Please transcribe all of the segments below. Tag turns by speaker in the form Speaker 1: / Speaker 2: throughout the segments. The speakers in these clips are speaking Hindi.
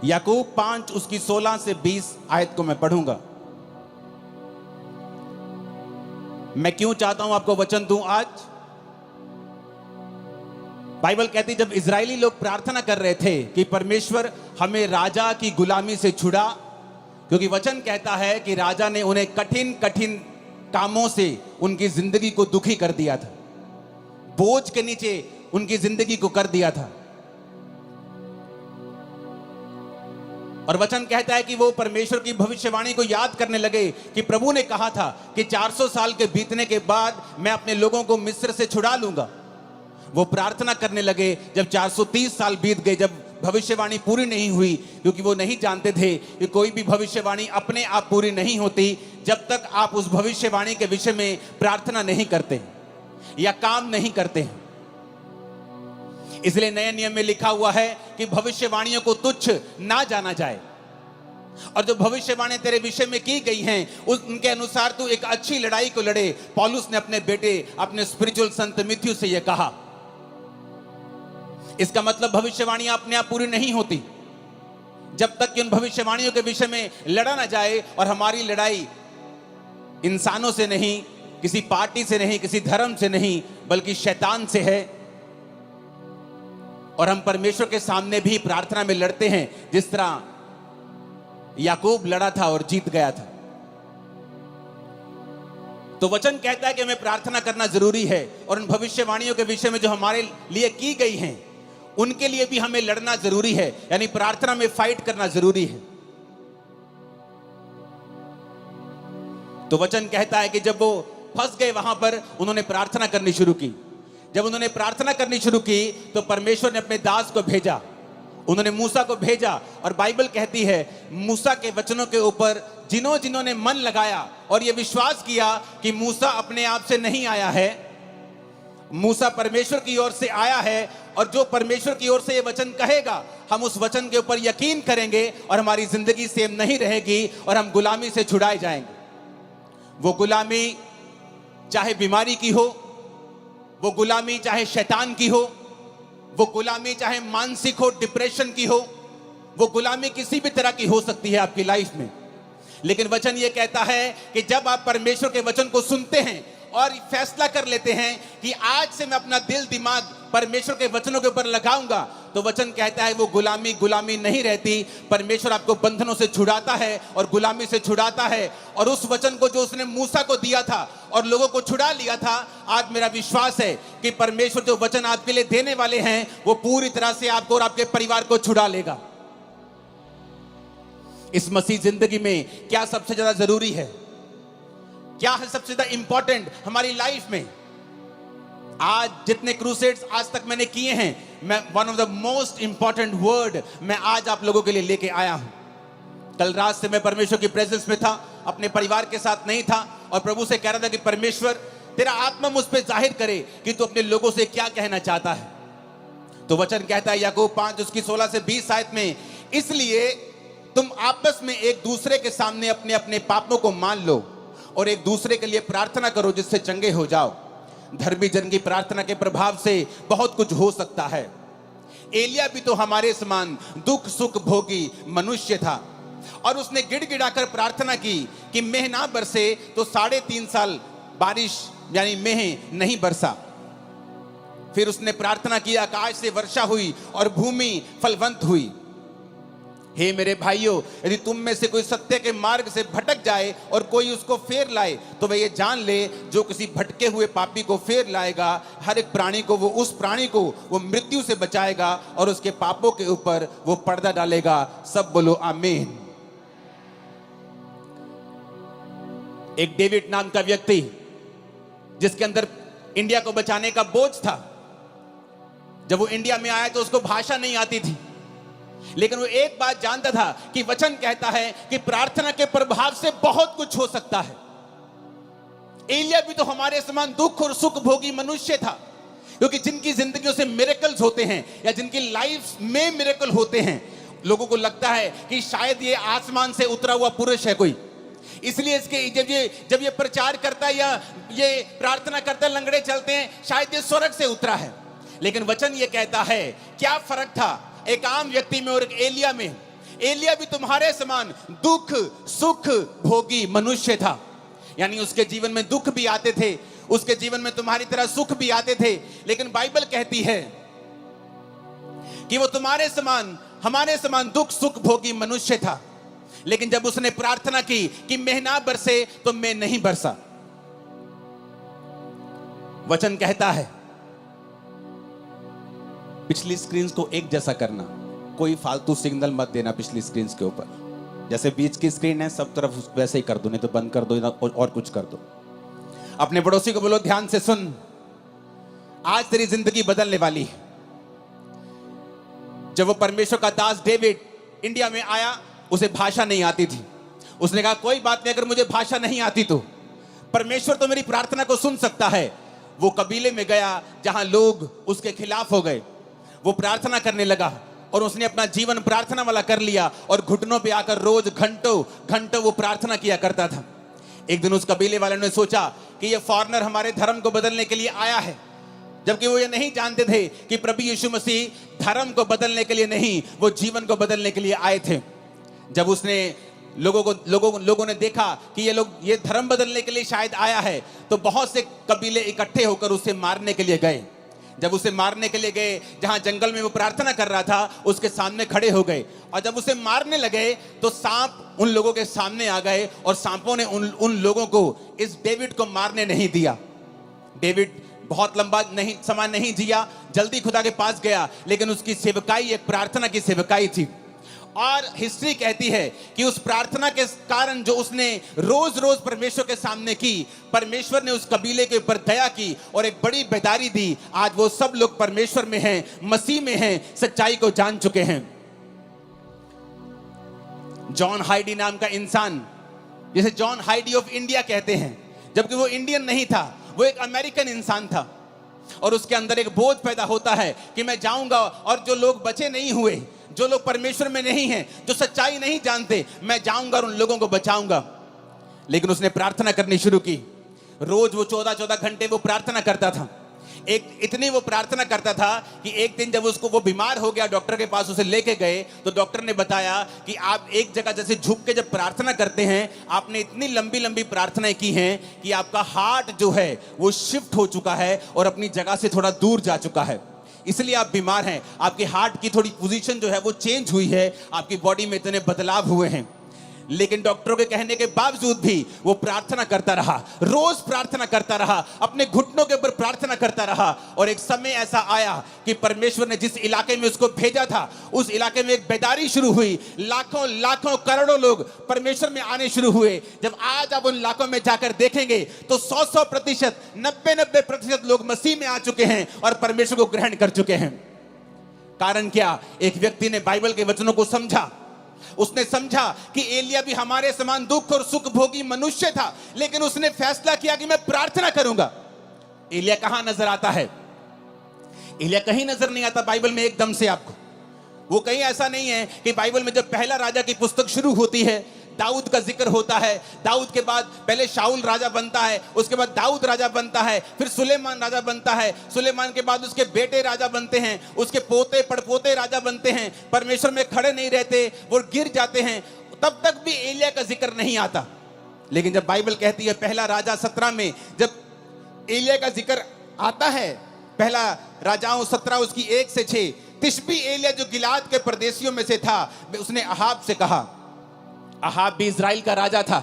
Speaker 1: याकूब 5 उसकी 16 से 20 आयत को मैं पढ़ूंगा। मैं क्यों चाहता हूं आपको वचन दूं आज। बाइबल कहती जब इजरायली लोग प्रार्थना कर रहे थे कि परमेश्वर हमें राजा की गुलामी से छुड़ा, क्योंकि वचन कहता है कि राजा ने उन्हें कठिन कठिन कामों से उनकी जिंदगी को दुखी कर दिया था, बोझ के नीचे उनकी जिंदगी को कर दिया था। और वचन कहता है कि वो परमेश्वर की भविष्यवाणी को याद करने लगे कि प्रभु ने कहा था कि 400 साल के बीतने के बाद मैं अपने लोगों को मिस्र से छुड़ा लूंगा। वो प्रार्थना करने लगे। जब 430 साल बीत गए, जब भविष्यवाणी पूरी नहीं हुई, क्योंकि वो नहीं जानते थे कि कोई भी भविष्यवाणी अपने आप पूरी नहीं होती जब तक आप उस भविष्यवाणी के विषय में प्रार्थना नहीं करते या काम नहीं करते। इसलिए नए नियम में लिखा हुआ है कि भविष्यवाणियों को तुच्छ ना जाना जाए, और जो भविष्यवाणी तेरे विषय में की गई हैं उनके अनुसार तू एक अच्छी लड़ाई को लड़े। पौलुस ने अपने बेटे, अपने स्पिरिचुअल संत तिमुथियुस से यह कहा। इसका मतलब भविष्यवाणियां अपने आप पूरी नहीं होती जब तक कि उन भविष्यवाणियों के विषय में लड़ा ना जाए। और हमारी लड़ाई इंसानों से नहीं, किसी पार्टी से नहीं, किसी धर्म से नहीं, बल्कि शैतान से है। और हम परमेश्वर के सामने भी प्रार्थना में लड़ते हैं, जिस तरह याकूब लड़ा था और जीत गया था। तो वचन कहता है कि हमें प्रार्थना करना जरूरी है, और उन भविष्यवाणियों के विषय में जो हमारे लिए की गई हैं उनके लिए भी हमें लड़ना जरूरी है, यानी प्रार्थना में फाइट करना जरूरी है। तो वचन कहता है कि जब वो फंस गए वहां पर, उन्होंने प्रार्थना करनी शुरू की। जब उन्होंने प्रार्थना करनी शुरू की तो परमेश्वर ने अपने दास को भेजा, उन्होंने मूसा को भेजा। और बाइबल कहती है मूसा के वचनों के ऊपर जिन्होंने मन लगाया और यह विश्वास किया कि मूसा अपने आप से नहीं आया है, मूसा परमेश्वर की ओर से आया है, और जो परमेश्वर की ओर से ये वचन कहेगा हम उस वचन के ऊपर यकीन करेंगे और हमारी जिंदगी सेम नहीं रहेगी और हम गुलामी से छुड़ाए जाएंगे। वो गुलामी चाहे बीमारी की हो, वो गुलामी चाहे शैतान की हो, वो गुलामी चाहे मानसिक हो, डिप्रेशन की हो, वो गुलामी किसी भी तरह की हो सकती है आपकी लाइफ में। लेकिन वचन ये कहता है कि जब आप परमेश्वर के वचन को सुनते हैं और फैसला कर लेते हैं कि आज से मैं अपना दिल दिमाग परमेश्वर के वचनों के ऊपर लगाऊंगा, तो वचन कहता है वो गुलामी नहीं रहती। परमेश्वर आपको बंधनों से छुड़ाता है और गुलामी से छुड़ाता है। और उस वचन को जो उसने मूसा को दिया था और लोगों को छुड़ा लिया था, आज मेरा विश्वास है कि परमेश्वर जो वचन आपके लिए देने वाले हैं वो पूरी तरह से आपको और आपके परिवार को छुड़ा लेगा। इस मसीह जिंदगी में क्या सबसे ज्यादा जरूरी है, क्या है सबसे ज्यादा इंपॉर्टेंट हमारी लाइफ में? आज जितने क्रूसेड्स आज तक मैंने किए हैं, मैं one of the most important word मैं आज आप लोगों के लिए लेके आया हूं। कल रात से मैं परमेश्वर की प्रेजेंस में था, अपने परिवार के साथ नहीं था, और प्रभु से कह रहा था कि परमेश्वर तेरा आत्मा मुझ पे जाहिर करे कि तू अपने लोगों से क्या कहना चाहता है। तो वचन कहता है याकूब 5 उसकी 16 से 20 आयत में, इसलिए तुम आपस में एक दूसरे के सामने अपने अपने पापों को मान लो और एक दूसरे के लिए प्रार्थना करो जिससे चंगे हो जाओ। धर्मी जन की प्रार्थना के प्रभाव से बहुत कुछ हो सकता है। एलिया भी तो हमारे समान दुख सुख भोगी मनुष्य था, और उसने गिड़गिड़ाकर प्रार्थना की कि मेह ना बरसे, तो 3.5 साल बारिश यानी मेह नहीं बरसा। फिर उसने प्रार्थना की, आकाश से वर्षा हुई और भूमि फलवंत हुई। हे मेरे भाइयों, यदि तुम में से कोई सत्य के मार्ग से भटक जाए और कोई उसको फेर लाए, तो वह ये जान ले जो किसी भटके हुए पापी को फेर लाएगा, हर एक प्राणी को उस प्राणी को वो मृत्यु से बचाएगा और उसके पापों के ऊपर वो पर्दा डालेगा। सब बोलो आमीन। एक डेविड नाम का व्यक्ति जिसके अंदर इंडिया को बचाने का बोझ था, जब वो इंडिया में आया तो उसको भाषा नहीं आती थी, लेकिन वो एक बात जानता था कि वचन कहता है कि प्रार्थना के प्रभाव से बहुत कुछ हो सकता है। एलिया भी तो हमारे समान दुख और सुख भोगी मनुष्य था, क्योंकि जिनकी जिंदगियों से मिरेकल्स होते हैं या जिनकी लाइफ में मिरेकल होते हैं, लोगों को लगता है कि शायद ये आसमान से उतरा हुआ पुरुष है कोई, इसलिए इसके जब ये प्रचार करता है या ये प्रार्थना करता है, लंगड़े चलते हैं, शायद ये स्वर्ग से उतरा है। लेकिन वचन ये कहता है क्या फर्क था एक आम व्यक्ति में और एक एलिया में? एलिया भी तुम्हारे समान दुख सुख भोगी मनुष्य था। यानी उसके जीवन में दुख भी आते थे, उसके जीवन में तुम्हारी तरह सुख भी आते थे, लेकिन बाइबल कहती है कि वो तुम्हारे समान हमारे समान दुख सुख भोगी मनुष्य था। लेकिन जब उसने प्रार्थना की कि मेघ ना बरसे तो मेघ नहीं बरसा। वचन कहता है पिछली स्क्रीन को एक जैसा करना, कोई फालतू सिग्नल मत देना पिछली स्क्रीन के ऊपर। जैसे बीच की स्क्रीन है सब तरफ वैसे ही कर दो, नहीं तो बंद कर दो और कुछ कर दो। अपने पड़ोसी को बोलो ध्यान से सुन, आज तेरी जिंदगी बदलने वाली है। जब वो परमेश्वर का दास डेविड इंडिया में आया, उसे भाषा नहीं आती थी। उसने कहा कोई बात नहीं, अगर मुझे भाषा नहीं आती तो परमेश्वर तो मेरी प्रार्थना को सुन सकता है। वो कबीले में गया जहां लोग उसके खिलाफ हो गए। वो प्रार्थना करने लगा और उसने अपना जीवन प्रार्थना वाला कर लिया और घुटनों पे आकर रोज घंटों घंटों वो प्रार्थना किया करता था। एक दिन उस कबीले वाले ने सोचा कि ये फॉरेनर हमारे धर्म को बदलने के लिए आया है, जबकि वो ये नहीं जानते थे कि प्रभु यीशु मसीह धर्म को बदलने के लिए नहीं, वो जीवन को बदलने के लिए आए थे। जब उसने लोगों ने देखा कि ये धर्म बदलने के लिए शायद आया है, तो बहुत से कबीले इकट्ठे होकर उसे मारने के लिए गए। जब उसे मारने के लिए गए, जहां जंगल में वो प्रार्थना कर रहा था, उसके सामने खड़े हो गए। और जब उसे मारने लगे तो सांप उन लोगों के सामने आ गए और सांपों ने उन लोगों को इस डेविड को मारने नहीं दिया। डेविड बहुत लंबा समय नहीं जिया, जल्दी खुदा के पास गया, लेकिन उसकी सेवकाई एक प्रार्थना की सेवकाई थी। और हिस्ट्री कहती है कि उस प्रार्थना के कारण जो उसने रोज रोज परमेश्वर के सामने की, परमेश्वर ने उस कबीले के ऊपर दया की और एक बड़ी बेदारी दी। आज वो सब लोग परमेश्वर में हैं, मसीह में हैं, सच्चाई को जान चुके हैं। जॉन हाइडी नाम का इंसान, जिसे जॉन हाइडी ऑफ इंडिया कहते हैं, जबकि वो इंडियन नहीं था, वो एक अमेरिकन इंसान था। और उसके अंदर एक बोझ पैदा होता है कि मैं जाऊंगा और जो लोग बचे नहीं हुए, जो लोग परमेश्वर में नहीं हैं, जो सच्चाई नहीं जानते, मैं जाऊंगा और उन लोगों को बचाऊंगा। लेकिन उसने प्रार्थना करनी शुरू की। रोज वो 14-14 घंटे वो प्रार्थना करता था। इतनी वो प्रार्थना करता था कि एक दिन जब वो बीमार हो गया, डॉक्टर के पास उसे लेके गए, तो डॉक्टर ने बताया कि आप एक जगह जैसे झुक के जब प्रार्थना करते हैं, आपने इतनी लंबी लंबी प्रार्थनाएं की हैं कि आपका हार्ट जो है वो शिफ्ट हो चुका है और अपनी जगह से थोड़ा दूर जा चुका है, इसलिए आप बीमार हैं। आपके हार्ट की थोड़ी पोजीशन जो है वो चेंज हुई है, आपकी बॉडी में इतने बदलाव हुए हैं। लेकिन डॉक्टरों के कहने के बावजूद भी वो प्रार्थना करता रहा, रोज प्रार्थना करता रहा, अपने घुटनों के ऊपर प्रार्थना करता रहा। और एक समय ऐसा आया कि परमेश्वर ने जिस इलाके में उसको भेजा था, उस इलाके में एक बेदारी शुरू हुई। लाखों लाखों करोड़ों लोग परमेश्वर में आने शुरू हुए। जब आज आप उन इलाकों में जाकर देखेंगे तो 100% 90% लोग मसीह में आ चुके हैं और परमेश्वर को ग्रहण कर चुके हैं। कारण क्या? एक व्यक्ति ने बाइबल के वचनों को समझा। उसने समझा कि एलिया भी हमारे समान दुख और सुख भोगी मनुष्य था, लेकिन उसने फैसला किया कि मैं प्रार्थना करूंगा। एलिया कहां नजर आता है? एलिया कहीं नजर नहीं आता बाइबल में एकदम से आपको। वो कहीं ऐसा नहीं है कि बाइबल में जब पहला राजा की पुस्तक शुरू होती है, दाऊद का जिक्र होता है। दाऊद के बाद पहले शाऊल राजा बनता है, उसके बाद दाऊद राजा बनता है, फिर सुलेमान राजा बनता है, सुलेमान के बाद उसके बेटे राजा बनते हैं, उसके पोते पड़पोते राजा बनते हैं। परमेश्वर में खड़े नहीं रहते, वो गिर जाते हैं। तब तक भी एलिया का जिक्र नहीं आता। लेकिन जब बाइबल कहती है पहला राजा 17 में जब एलिया का जिक्र आता है, पहला राजाओं 17 उसकी 1 से 6, तिशबी एलिया जो गिलाद के परदेशियों में से था, उसने अहाब से कहा। अहाब भी इजराइल का राजा था,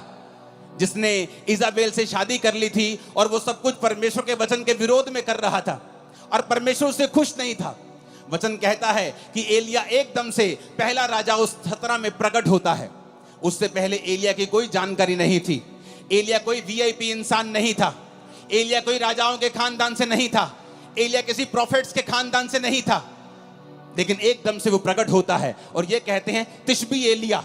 Speaker 1: जिसने इजाबेल से शादी कर ली थी और वो सब कुछ परमेश्वर के वचन के विरोध में कर रहा था और परमेश्वर उससे खुश नहीं था। वचन कहता है कि एलिया एकदम से पहला राजा उस 17 में प्रकट होता है। उससे पहले एलिया की कोई जानकारी नहीं थी। एलिया कोई वीआईपी इंसान नहीं था। एलिया कोई राजाओं के खानदान से नहीं था। एलिया किसी प्रॉफिट्स के खानदान से नहीं था। लेकिन एकदम से वो प्रकट होता है और ये कहते हैं तिशबी एलिया।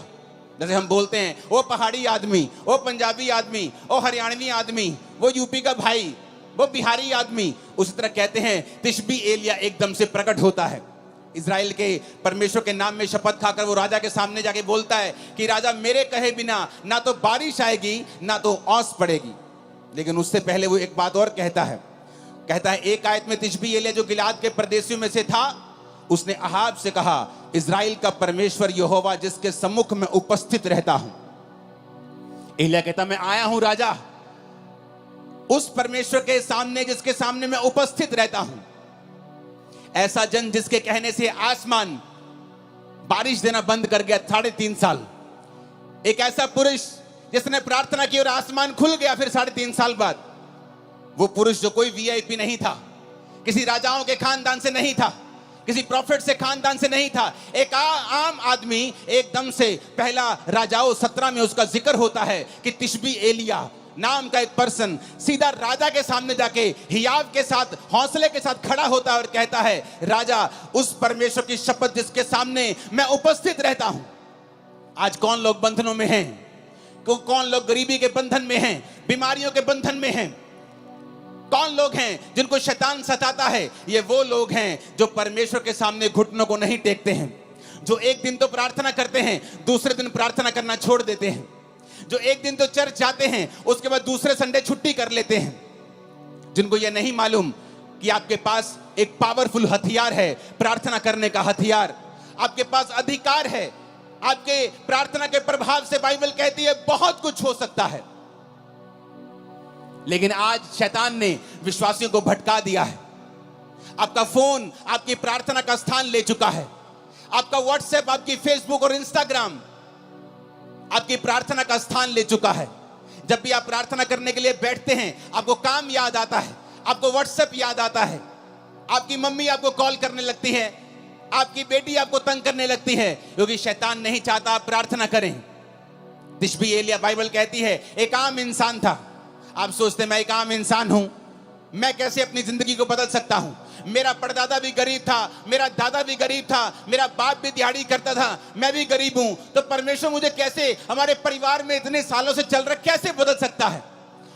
Speaker 1: जैसे हम बोलते हैं वो पहाड़ी आदमी, वो पंजाबी आदमी, वो हरियाणवी आदमी, वो यूपी का भाई, वो बिहारी आदमी, उसी तरह कहते हैं तिशबी एलिया एकदम से प्रकट होता है। इजराइल के परमेश्वर के नाम में शपथ खाकर वो राजा के सामने जाके बोलता है कि राजा मेरे कहे बिना ना तो बारिश आएगी ना तो ओस पड़ेगी। लेकिन उससे पहले वो एक बात और कहता है एक आयत में तिशबी एलिया जो गिलाद के परदेशियों में से था, उसने अहाब से कहा, इज़राइल का परमेश्वर यहोवा जिसके सम्मुख में उपस्थित रहता हूं। एलिय्याह कहता, मैं आया हूं राजा, उस परमेश्वर के सामने जिसके सामने मैं उपस्थित रहता हूं। ऐसा जन जिसके कहने से आसमान बारिश देना बंद कर गया 3.5 साल। एक ऐसा पुरुष जिसने प्रार्थना की और आसमान खुल गया फिर 3.5 साल बाद। वो पुरुष जो कोई वीआईपी नहीं था, किसी राजाओं के खानदान से नहीं था, किसी प्रॉफिट से खानदान से नहीं था, एक आम आदमी एकदम से। पहला राजाओं 17 में उसका जिक्र होता है कि तिशबी एलिय्याह नाम का एक पर्सन सीधा राजा के सामने जाके हियाव के साथ हौसले के साथ खड़ा होता है और कहता है, राजा उस परमेश्वर की शपथ जिसके सामने मैं उपस्थित रहता हूं। आज कौन लोग बंधनों में हैं? कौन लोग गरीबी के बंधन में हैं, बीमारियों के बंधन में हैं? कौन लोग हैं जिनको शैतान सताता है? ये वो लोग हैं जो परमेश्वर के सामने घुटनों को नहीं टेकते हैं, जो एक दिन तो प्रार्थना करते हैं, दूसरे दिन प्रार्थना करना छोड़ देते हैं, जो एक दिन तो चर्च जाते हैं, उसके बाद दूसरे संडे छुट्टी कर लेते हैं, जिनको ये नहीं मालूम कि आपके पास एक पावरफुल हथियार है, प्रार्थना करने का हथियार। आपके पास अधिकार है, आपके प्रार्थना के प्रभाव से बाइबल कहती है बहुत कुछ हो सकता है। लेकिन आज शैतान ने विश्वासियों को भटका दिया है। आपका फोन आपकी प्रार्थना का स्थान ले चुका है। आपका व्हाट्सएप, आपकी फेसबुक और इंस्टाग्राम आपकी प्रार्थना का स्थान ले चुका है। जब भी आप प्रार्थना करने के लिए बैठते हैं, आपको काम याद आता है, आपको व्हाट्सएप याद आता है, आपकी मम्मी आपको कॉल करने लगती है, आपकी बेटी आपको तंग करने लगती है, क्योंकि शैतान नहीं चाहता आप प्रार्थना करें। तिशबी एलिय्याह बाइबल कहती है एक आम इंसान था। आप सोचते मैं एक आम इंसान हूं, मैं कैसे अपनी जिंदगी को बदल सकता हूं? मेरा परदादा भी गरीब था, मेरा दादा भी गरीब था, मेरा बाप भी दिहाड़ी करता था, मैं भी गरीब हूं, तो परमेश्वर मुझे कैसे, हमारे परिवार में इतने सालों से चल रहा, कैसे बदल सकता है?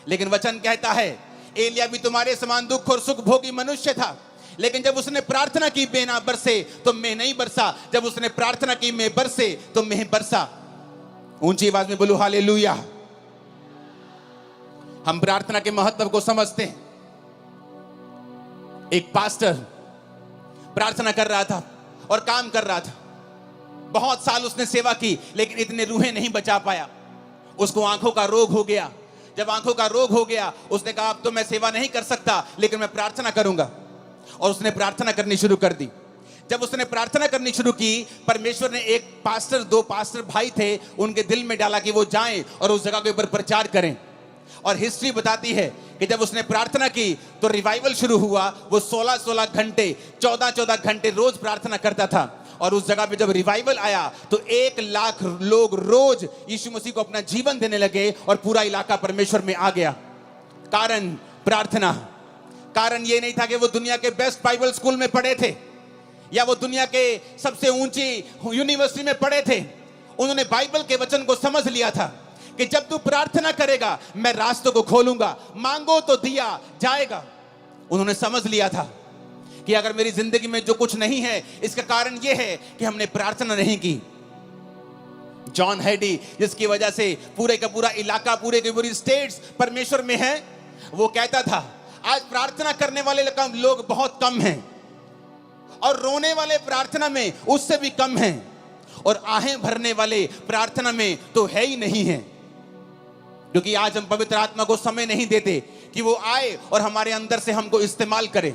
Speaker 1: लेकिन वचन कहता है एलिय्याह भी तुम्हारे समान दुख और सुख भोगी मनुष्य था, लेकिन जब उसने प्रार्थना की बेना बरसे तो मैं नहीं बरसा, जब उसने प्रार्थना की मैं बरसे तो मैं बरसा। ऊंची आवाज में बोलो हालेलुया। हम प्रार्थना के महत्व को समझते हैं। एक पास्टर प्रार्थना कर रहा था और काम कर रहा था। बहुत साल उसने सेवा की, लेकिन इतने रूहें नहीं बचा पाया। उसको आंखों का रोग हो गया। जब आंखों का रोग हो गया, उसने कहा अब तो मैं सेवा नहीं कर सकता, लेकिन मैं प्रार्थना करूंगा। और उसने प्रार्थना करनी शुरू कर दी। जब उसने प्रार्थना करनी शुरू की, परमेश्वर ने एक पास्टर, 2 पास्टर भाई थे, उनके दिल में डाला कि वो जाएं और उस जगह के ऊपर प्रचार करें। और हिस्ट्री बताती है कि जब उसने प्रार्थना की तो रिवाइवल शुरू हुआ। वो 16-16 घंटे, 14-14 घंटे रोज प्रार्थना करता था। और उस जगह पे जब रिवाइवल आया तो 1 लाख लोग रोज यीशु मसीह को अपना जीवन देने लगे और पूरा इलाका परमेश्वर में आ गया। कारण प्रार्थना। कारण ये नहीं था कि वो दुनिया के बेस्ट बाइबल स्कूल में पढ़े थे या वो दुनिया के सबसे ऊंची यूनिवर्सिटी में पढ़े थे। उन्होंने बाइबल के वचन को समझ लिया था कि जब तू प्रार्थना करेगा मैं रास्तों को खोलूंगा, मांगो तो दिया जाएगा। उन्होंने समझ लिया था कि अगर मेरी जिंदगी में जो कुछ नहीं है, इसका कारण यह है कि हमने प्रार्थना नहीं की। जॉन हैडी, जिसकी वजह से पूरे का पूरा इलाका, पूरे की पूरी स्टेट्स परमेश्वर में है, वो कहता था आज प्रार्थना करने वाले लोग बहुत कम हैं और रोने वाले प्रार्थना में उससे भी कम हैं, और आहें भरने वाले प्रार्थना में तो है ही नहीं है। क्योंकि आज हम पवित्र आत्मा को समय नहीं देते कि वो आए और हमारे अंदर से हमको इस्तेमाल करे।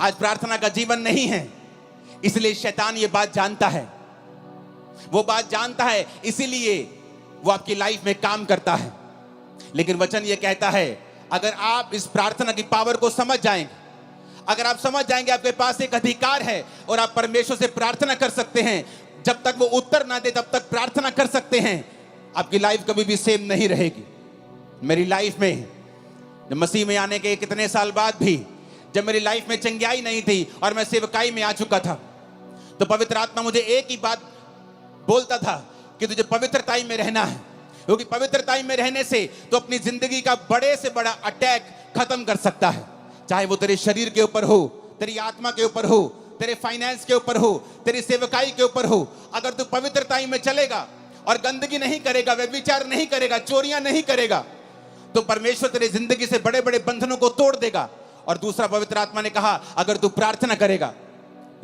Speaker 1: आज प्रार्थना का जीवन नहीं है, इसलिए शैतान ये बात जानता है। वो बात जानता है, इसीलिए वो आपकी लाइफ में काम करता है। लेकिन वचन ये कहता है अगर आप इस प्रार्थना की पावर को समझ जाएंगे, अगर आप समझ जाएंगे आपके पास एक अधिकार है और आप परमेश्वर से प्रार्थना कर सकते हैं, जब तक वो उत्तर ना दे तब तक प्रार्थना कर सकते हैं, आपकी लाइफ कभी भी सेम नहीं रहेगी। मेरी लाइफ में जब मसीह में आने के कितने साल बाद भी जब मेरी लाइफ में चंगाई नहीं थी और मैं सेवकाई में आ चुका था, तो पवित्र आत्मा मुझे एक ही बात बोलता था कि तुझे पवित्रताई में रहना है, क्योंकि पवित्रताई में रहने से तो अपनी जिंदगी का बड़े से बड़ा अटैक खत्म कर सकता है। चाहे वो तेरे शरीर के ऊपर हो, तेरी आत्मा के ऊपर हो, तेरे फाइनेंस के ऊपर हो, तेरी सेवकाई के ऊपर हो। अगर तू पवित्रताई में चलेगा और गंदगी नहीं करेगा, व्यभिचार नहीं करेगा, चोरियां नहीं करेगा, तो परमेश्वर तेरी जिंदगी से बड़े बड़े बंधनों को तोड़ देगा और दूसरा पवित्र आत्मा ने कहा अगर तू प्रार्थना करेगा,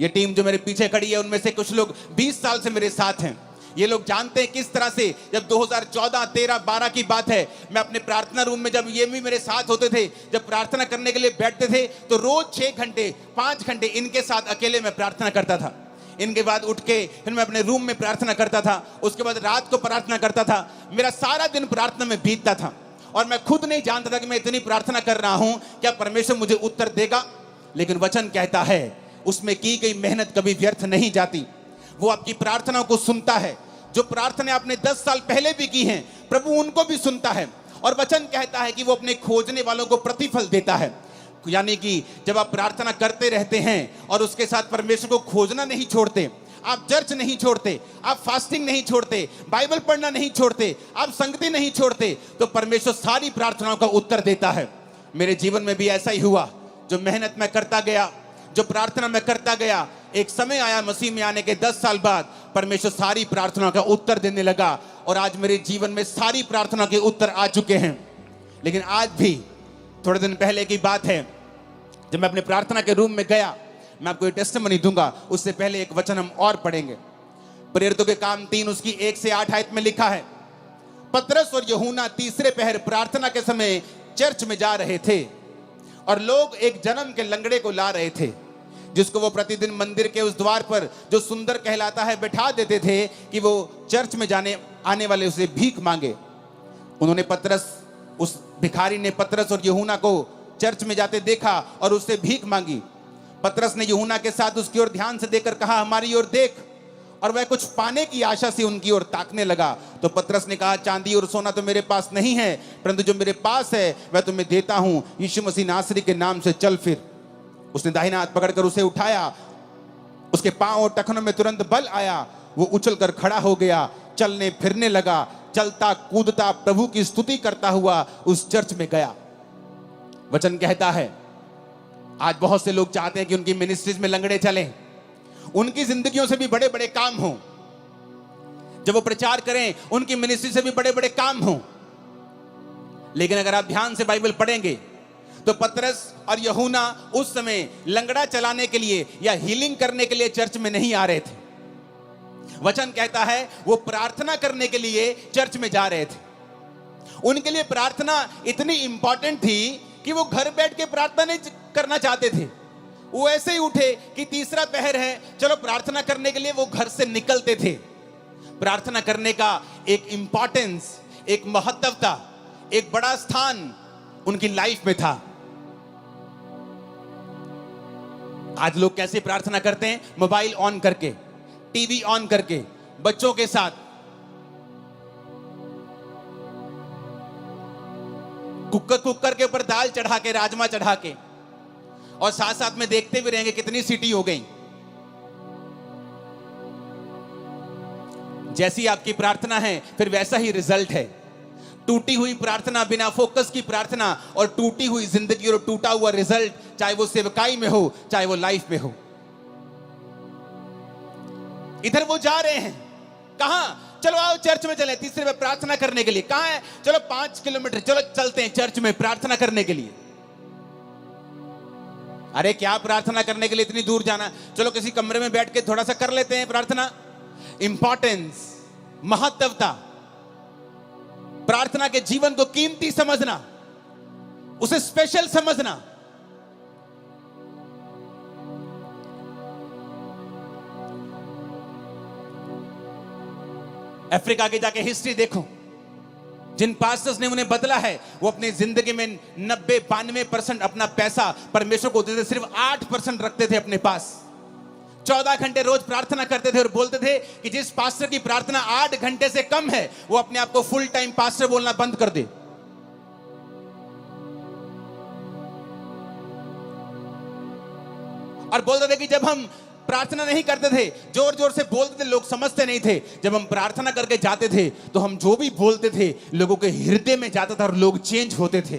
Speaker 1: ये टीम जो मेरे पीछे खड़ी है उनमें से कुछ लोग 20 साल से मेरे साथ हैं, ये लोग जानते हैं किस तरह से जब 2014, 13, 12 की बात है, मैं अपने प्रार्थना रूम में, जब ये भी मेरे साथ होते थे, जब प्रार्थना करने के लिए बैठते थे तो रोज 6 घंटे 5 घंटे इनके साथ अकेले मैं प्रार्थना करता था। इनके बाद उठ के फिर मैं अपने रूम में प्रार्थना करता था, उसके बाद रात को प्रार्थना करता था। मेरा सारा दिन प्रार्थना में बीतता था और मैं खुद नहीं जानता था कि मैं इतनी प्रार्थना कर रहा हूं, क्या परमेश्वर मुझे उत्तर देगा। लेकिन वचन कहता है उसमें की गई मेहनत कभी व्यर्थ नहीं जाती। वो आपकी प्रार्थनाओं को सुनता है। जो प्रार्थना आपने 10 साल पहले भी की हैं, प्रभु उनको भी सुनता है। और वचन कहता है कि वो अपने खोजने वालों को प्रतिफल देता है। यानी कि जब आप प्रार्थना करते रहते हैं और उसके साथ परमेश्वर को खोजना नहीं छोड़ते, आप चर्च नहीं छोड़ते, आप फास्टिंग नहीं छोड़ते, बाइबल पढ़ना नहीं छोड़ते, आप संगति नहीं छोड़ते, तो परमेश्वर सारी प्रार्थनाओं का उत्तर देता है। मेरे जीवन में भी ऐसा ही हुआ। जो मेहनत मैं करता गया, जो प्रार्थना मैं करता गया, एक समय आया मसीह में आने के 10 साल बाद परमेश्वर सारी प्रार्थनाओं का उत्तर देने लगा और आज मेरे जीवन में सारी प्रार्थना के उत्तर आ चुके हैं। लेकिन आज भी थोड़े दिन पहले की बात है, जब मैं अपने प्रार्थना के रूम में गया, मैं आपको ये टेस्टिमनी दूंगा, उससे पहले एक वचन हम और पढ़ेंगे। प्रेरितों के काम 3 उसकी 1 से 8 आयत में लिखा है, पतरस और यूहन्ना तीसरे पहर प्रार्थना के समय चर्च में जा रहे थे और लोग एक जन्म के लंगड़े को ला रहे थे, जिसको वो प्रतिदिन मंदिर के उस द्वार पर जो सुंदर कहलाता है बैठा देते थे कि वो चर्च में आने वाले उसे भीख मांगे। उस भिखारी ने पतरस और यूहन्ना को चर्च में जाते देखा और उससे भीख मांगी। पतरस ने यूहन्ना के साथ उसकी ओर ध्यान से देखकर कहा, हमारी ओर देख। और वह कुछ पाने की आशा से उनकी ओर ताकने लगा। तो पतरस ने कहा, चांदी और सोना तो मेरे पास नहीं है, परंतु जो मेरे पास है वह तुम्हें देता हूं। यीशु मसीह नासरी के नाम से चल फिर। उसने दाहिना हाथ पकड़कर उसे उठाया। उसके पांव और टखनों में तुरंत बल आया। वो उछलकर खड़ा हो गया, चलने फिरने लगा, चलता कूदता प्रभु की स्तुति करता हुआ उस चर्च में गया। वचन कहता है आज बहुत से लोग चाहते हैं कि उनकी मिनिस्ट्रीज में लंगड़े चलें, उनकी जिंदगियों से भी बड़े बड़े काम हों। जब वो प्रचार करें उनकी मिनिस्ट्री से भी बड़े बड़े काम हों। लेकिन अगर आप ध्यान से बाइबल पढ़ेंगे तो पतरस और यूहन्ना उस समय लंगड़ा चलाने के लिए या हीलिंग करने के लिए चर्च में नहीं आ रहे थे। वचन कहता है वो प्रार्थना करने के लिए चर्च में जा रहे थे। उनके लिए प्रार्थना इतनी इंपॉर्टेंट थी कि वो घर बैठ के प्रार्थना नहीं करना चाहते थे। वो ऐसे ही उठे कि तीसरा पहर है, चलो प्रार्थना करने के लिए वो घर से निकलते थे। प्रार्थना करने का एक इंपॉर्टेंस, एक महत्वता, एक बड़ा स्थान उनकी लाइफ में था। आज लोग कैसे प्रार्थना करते हैं? मोबाइल ऑन करके, टीवी ऑन करके, बच्चों के साथ, कुकर के ऊपर दाल चढ़ा के, राजमा चढ़ा के, और साथ साथ में देखते भी रहेंगे कितनी सीटी हो गई। जैसी आपकी प्रार्थना है फिर वैसा ही रिजल्ट है। टूटी हुई प्रार्थना, बिना फोकस की प्रार्थना और टूटी हुई जिंदगी और टूटा हुआ रिजल्ट, चाहे वो सेवकाई में हो चाहे वो लाइफ में हो। इधर वो जा रहे हैं, कहां? चलो आओ चर्च में चले तीसरे में प्रार्थना करने के लिए। कहां है? चलो 5 किलोमीटर, चलो चलते हैं चर्च में प्रार्थना करने के लिए। अरे क्या प्रार्थना करने के लिए इतनी दूर जाना? चलो किसी कमरे में बैठ के थोड़ा सा कर लेते हैं प्रार्थना। इंपॉर्टेंस, महत्वता, प्रार्थना के जीवन को कीमती समझना, उसे स्पेशल समझना। अफ्रीका के जाके हिस्ट्री देखो, जिन पास्टर्स ने उन्हें बदला है वो अपनी जिंदगी में 90-92% अपना पैसा परमेश्वर को देते, सिर्फ 8% रखते थे अपने पास। 14 घंटे रोज प्रार्थना करते थे और बोलते थे कि जिस पास्टर की प्रार्थना 8 घंटे से कम है वो अपने आप को फुल टाइम पास्टर बोलना बंद कर दे। और बोलते थे कि जब हम प्रार्थना नहीं करते थे, जोर जोर से बोलते थे, लोग समझते नहीं थे। जब हम प्रार्थना करके जाते थे तो हम जो भी बोलते थे लोगों के हृदय में जाता था और लोग चेंज होते थे।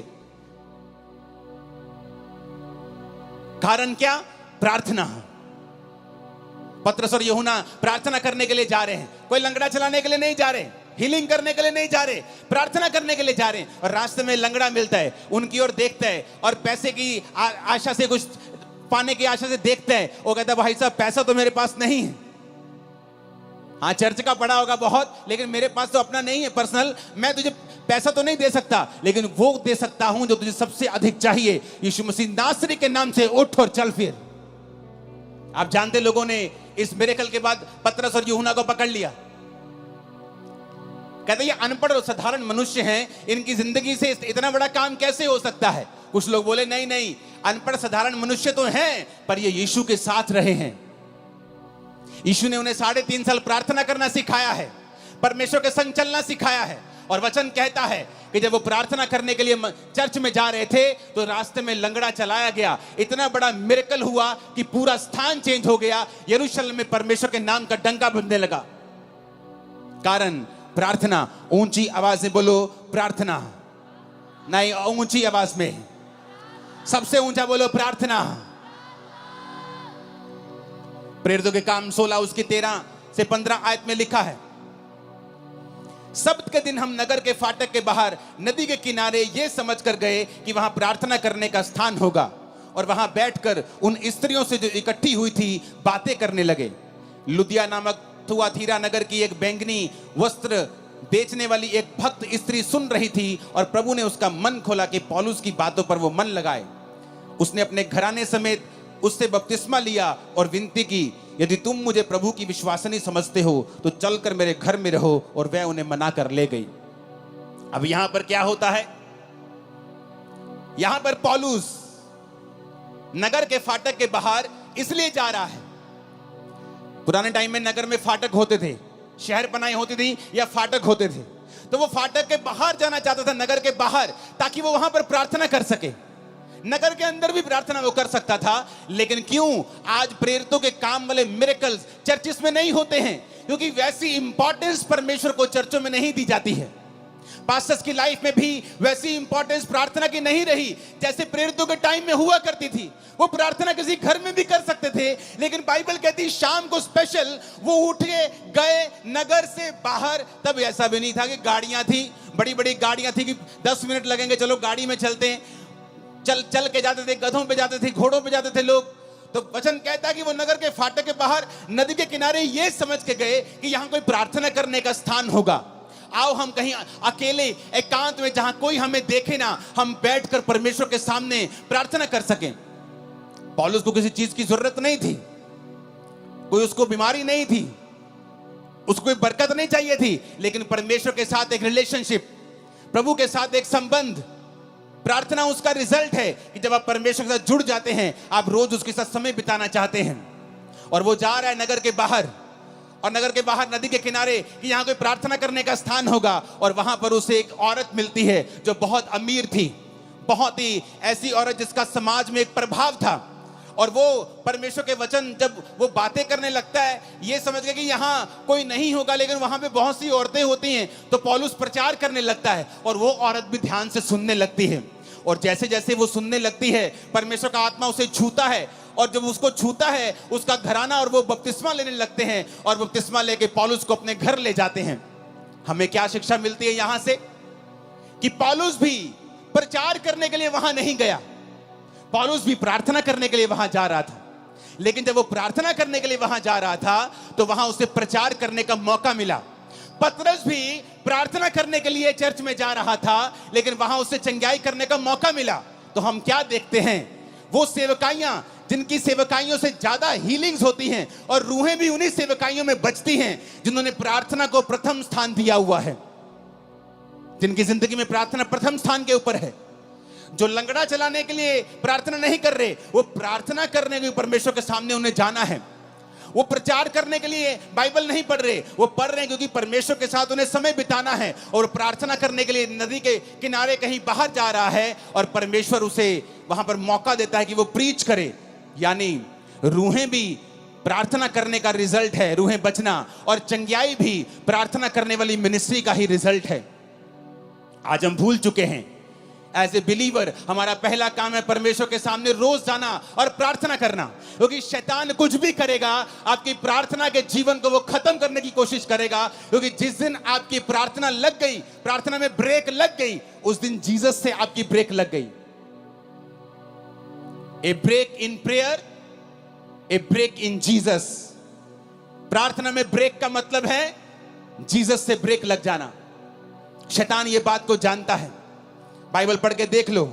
Speaker 1: कारण क्या? प्रार्थना। पतरस और यूहन्ना प्रार्थना करने के लिए जा रहे हैं, कोई लंगड़ा चलाने के लिए नहीं जा रहे। हीलिंग करने के लिए नहीं जा रहे, प्रार्थना करने के लिए जा रहे हैं। और रास्ते में लंगड़ा मिलता है, उनकी ओर देखता है और पैसे की आशा से, कुछ पाने की आशा से देखता है। वो कहता है भाई साहब पैसा तो मेरे पास नहीं है, हाँ चर्च का पड़ा होगा बहुत, लेकिन मेरे पास तो अपना नहीं है पर्सनल, मैं तुझे पैसा तो नहीं दे सकता, लेकिन वो दे सकता हूं जो तुझे सबसे अधिक चाहिए। यीशु मसीह नासरी के नाम से उठ और चल फिर। आप जानते लोगों ने इस मिरेकल के बाद पतरस और यूहन्ना को पकड़ लिया। कहते ये अनपढ़ और साधारण मनुष्य हैं, इनकी जिंदगी से इतना बड़ा काम कैसे हो सकता है। कुछ लोग बोले नहीं नहीं, अनपढ़ साधारण मनुष्य तो हैं, पर ये यीशु के साथ रहे हैं। यीशु ने उन्हें 3.5 साल प्रार्थना करना सिखाया है, परमेश्वर के संग चलना सिखाया है। और वचन कहता है कि जब वो प्रार्थना करने के लिए चर्च में जा रहे थे तो रास्ते में लंगड़ा चलाया गया। इतना बड़ा मिरेकल हुआ कि पूरा स्थान चेंज हो गया। यरूशलेम में परमेश्वर के नाम का डंका बजने लगा। कारण प्रार्थना। ऊंची आवाज में बोलो प्रार्थना, नहीं ऊंची आवाज में, सबसे ऊंचा बोलो प्रार्थना। प्रेरितों के काम 16 उसकी 13 से 15 आयत में लिखा है, सब्त के दिन हम नगर के फाटक के बाहर नदी के किनारे ये समझकर गए कि वहां प्रार्थना करने का स्थान होगा, और वहां बैठकर उन स्त्रियों से जो इकट्ठी हुई थी बातें करने लगे। लुदिया नामक थुआतीरा नगर की एक बैंगनी वस्त्र बेचने वाली एक भक्त स्त्री सुन रही थी, और प्रभु ने उसका मन खोला कि पौलुस की बातों पर वो मन लगाए। उसने अपने घराने समेत उससे बपतिस्मा लिया और विनती की, यदि तुम मुझे प्रभु की विश्वासनी समझते हो तो चलकर मेरे घर में रहो, और वह उन्हें मना कर ले गई। अब यहां पर क्या होता है, यहां पर पौलुस नगर के फाटक के बाहर इसलिए जा रहा है। पुराने टाइम में नगर में फाटक होते थे, शहर बनाई होती थी या फाटक होते थे, तो वो फाटक के बाहर जाना चाहता था, नगर के बाहर, ताकि वो वहां पर प्रार्थना कर सके। नगर के अंदर भी प्रार्थना वो कर सकता था, लेकिन क्यों आज प्रेरितों के काम वाले मिरेकल्स चर्चिस में नहीं होते हैं? क्योंकि वैसी इंपॉर्टेंस परमेश्वर को चर्चों में नहीं दी जाती है। पास्टर्स की लाइफ में भी वैसी इंपॉर्टेंस प्रार्थना की नहीं रही जैसे प्रेरितों के टाइम में हुआ करती थी। वो प्रार्थना किसी घर में भी कर सकते थे, लेकिन बाइबल कहती शाम को स्पेशल वो उठे गए नगर से बाहर। तब ऐसा भी नहीं था कि गाड़ियां थी, बड़ी बड़ी गाड़ियां थी कि 10 मिनट लगेंगे, चलो गाड़ी में चलते हैं। चल के जाते थे, गधों पे जाते थे, घोड़ों पे जाते थे लोग। तो वचन कहता है कि वो नगर के फाटक के बाहर नदी के किनारे ये समझ के गए कि यहां कोई प्रार्थना करने का स्थान होगा। आओ हम कहीं अकेले एकांत में, जहां कोई हमें देखे ना, हम बैठकर परमेश्वर के सामने प्रार्थना कर सकें। पौलुस को किसी चीज की जरूरत नहीं थी, कोई उसको बीमारी नहीं थी, उसको कोई बरकत नहीं चाहिए थी, लेकिन परमेश्वर के साथ एक रिलेशनशिप, प्रभु के साथ एक संबंध। प्रार्थना उसका रिजल्ट है कि जब आप परमेश्वर के साथ जुड़ जाते हैं, आप रोज उसके साथ समय बिताना चाहते हैं। और वो जा रहा है नगर के बाहर, और नगर के बाहर नदी के किनारे कि यहां कोई प्रार्थना करने का स्थान होगा। और वहां पर उसे एक औरत मिलती है जो बहुत अमीर थी, बहुत ही ऐसी औरत जिसका समाज में एक प्रभाव था। और वो परमेश्वर के वचन जब वो बातें करने लगता है, ये समझ गया कि यहाँ कोई नहीं होगा, लेकिन वहां पे बहुत सी औरतें होती हैं। तो पौलुस प्रचार करने लगता है और वो औरत भी ध्यान से सुनने लगती है। और जैसे जैसे वो सुनने लगती है, परमेश्वर का आत्मा उसे छूता है, और जब उसको छूता है उसका घराना और वो बपतिस्मा लेने लगते हैं, और बपतिस्मा लेके पौलुस को अपने घर ले जाते हैं। हमें क्या शिक्षा मिलती है यहां से? कि पौलुस भी प्रचार करने के लिए वहां नहीं गया, पौलुस भी प्रार्थना करने के लिए वहां जा रहा था। लेकिन जब वो प्रार्थना करने के लिए वहां जा रहा था तो वहां उसे प्रचार करने का मौका मिला। पतरस भी प्रार्थना करने के लिए चर्च में जा रहा था, लेकिन वहां उसे चंगाई करने का मौका मिला। तो हम क्या देखते हैं? वो सेवकाइयां जिनकी सेवकाइयों से ज्यादा हीलिंग्स होती हैं, और रूहें भी उन्हीं सेवकाइयों में बचती हैं जिन्होंने प्रार्थना को प्रथम स्थान दिया हुआ है, जिनकी जिंदगी में प्रार्थना प्रथम स्थान के ऊपर है। जो लंगड़ा चलाने के लिए प्रार्थना नहीं कर रहे, वो प्रार्थना करने के परमेश्वर के सामने उन्हें जाना है। वो प्रचार करने के लिए बाइबल नहीं पढ़ रहे, वो पढ़ रहे हैं क्योंकि परमेश्वर के साथ उन्हें समय बिताना है। और प्रार्थना करने के लिए नदी के किनारे कहीं बाहर जा रहा है, और परमेश्वर उसे वहां पर मौका देता है कि वो प्रीच करे। यानी रूहें भी प्रार्थना करने का रिजल्ट है, रूहें बचना, और चंगाई भी प्रार्थना करने वाली मिनिस्ट्री का ही रिजल्ट है। आज हम भूल चुके हैं एज ए बिलीवर हमारा पहला काम है परमेश्वर के सामने रोज जाना और प्रार्थना करना, क्योंकि शैतान कुछ भी करेगा आपकी प्रार्थना के जीवन को वो खत्म करने की कोशिश करेगा। क्योंकि जिस दिन आपकी प्रार्थना लग गई, प्रार्थना में ब्रेक लग गई, उस दिन जीसस से आपकी ब्रेक लग गई। A break in prayer, a break in Jesus. प्रार्थना में ब्रेक का मतलब है जीसस से ब्रेक लग जाना। शैतान ये बात को जानता है। बाइबल पढ़ के देख लो,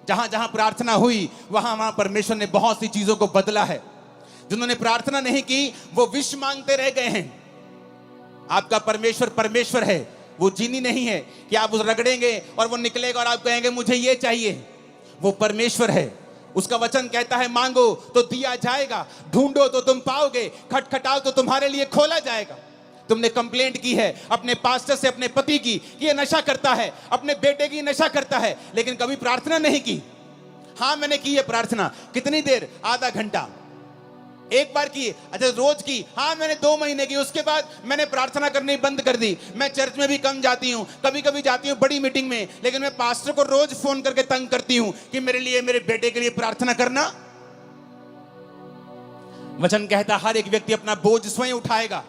Speaker 1: जहां जहां प्रार्थना हुई वहां वहां परमेश्वर ने बहुत सी चीजों को बदला है। जिन्होंने प्रार्थना नहीं की वो विष मांगते रह गए हैं। आपका परमेश्वर परमेश्वर है, वो जीनी नहीं है कि आप उस रगड़ेंगे और वो निकलेगा और आप कहेंगे मुझे ये चाहिए। वो परमेश्वर है, उसका वचन कहता है मांगो तो दिया जाएगा, ढूंढो तो तुम पाओगे, खटखटाओ तो तुम्हारे लिए खोला जाएगा। तुमने कंप्लेंट की है अपने पास्टर से, अपने पति की, कि ये नशा करता है, अपने बेटे की नशा करता है, लेकिन कभी प्रार्थना नहीं की। हाँ मैंने की है प्रार्थना। कितनी देर? आधा घंटा। एक बार की? अच्छा रोज की? हाँ मैंने 2 महीने की। उसके बाद मैंने प्रार्थना करनी बंद कर दी। मैं चर्च में भी कम जाती हूँ, कभी कभी जाती हूँ बड़ी मीटिंग में, लेकिन मैं पास्टर को रोज फोन करके तंग करती हूँ कि मेरे लिए, मेरे बेटे के लिए प्रार्थना करना। वचन कहता हर एक व्यक्ति अपना बोझ स्वयं उठाएगा।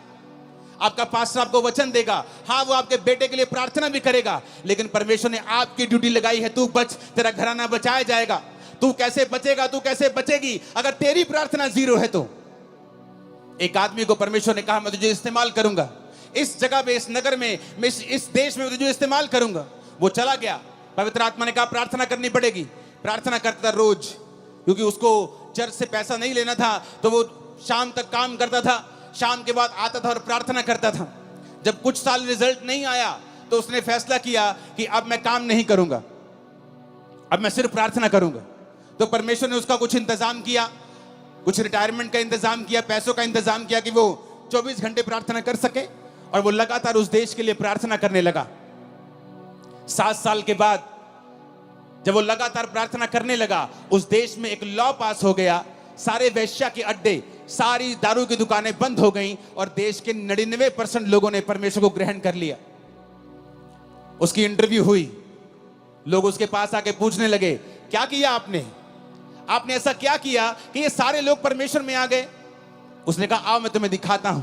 Speaker 1: आपका पास्टर आपको वचन देगा, हाँ वो आपके बेटे के लिए प्रार्थना भी करेगा, लेकिन परमेश्वर ने आपकी ड्यूटी लगाई है, तू बच, तेरा घराना बचाया जाएगा। तू कैसे बचेगा, तू कैसे बचेगी अगर तेरी प्रार्थना जीरो है तो? एक आदमी को परमेश्वर ने कहा मैं तुझे इस्तेमाल करूंगा, इस जगह पे, इस नगर में, मैं इस देश में तुझे इस्तेमाल करूंगा। वो चला गया, पवित्र आत्मा ने कहा प्रार्थना करनी पड़ेगी। प्रार्थना करता था रोज, क्योंकि उसको चर्च से पैसा नहीं लेना था, तो वो शाम तक काम करता था, शाम के बाद आता था और प्रार्थना करता था। जब कुछ साल रिजल्ट नहीं आया तो उसने फैसला किया कि अब मैं काम नहीं करूंगा, अब मैं सिर्फ प्रार्थना करूंगा। तो परमेश्वर ने उसका कुछ इंतजाम किया, कुछ रिटायरमेंट का इंतजाम किया, पैसों का इंतजाम किया कि वो 24 घंटे प्रार्थना कर सके, और वो लगातार उस देश के लिए प्रार्थना करने लगा। 7 साल के बाद जब वो लगातार प्रार्थना करने लगा, उस देश में एक लॉ पास हो गया, सारे वेश्या के अड्डे, सारी दारू की दुकानें बंद हो गईं और देश के 99% लोगों ने परमेश्वर को ग्रहण कर लिया। उसकी इंटरव्यू हुई, लोग उसके पास आके पूछने लगे क्या किया आपने, आपने ऐसा क्या किया कि ये सारे लोग परमेश्वर में आ गए? उसने कहा आओ मैं तुम्हें दिखाता हूं।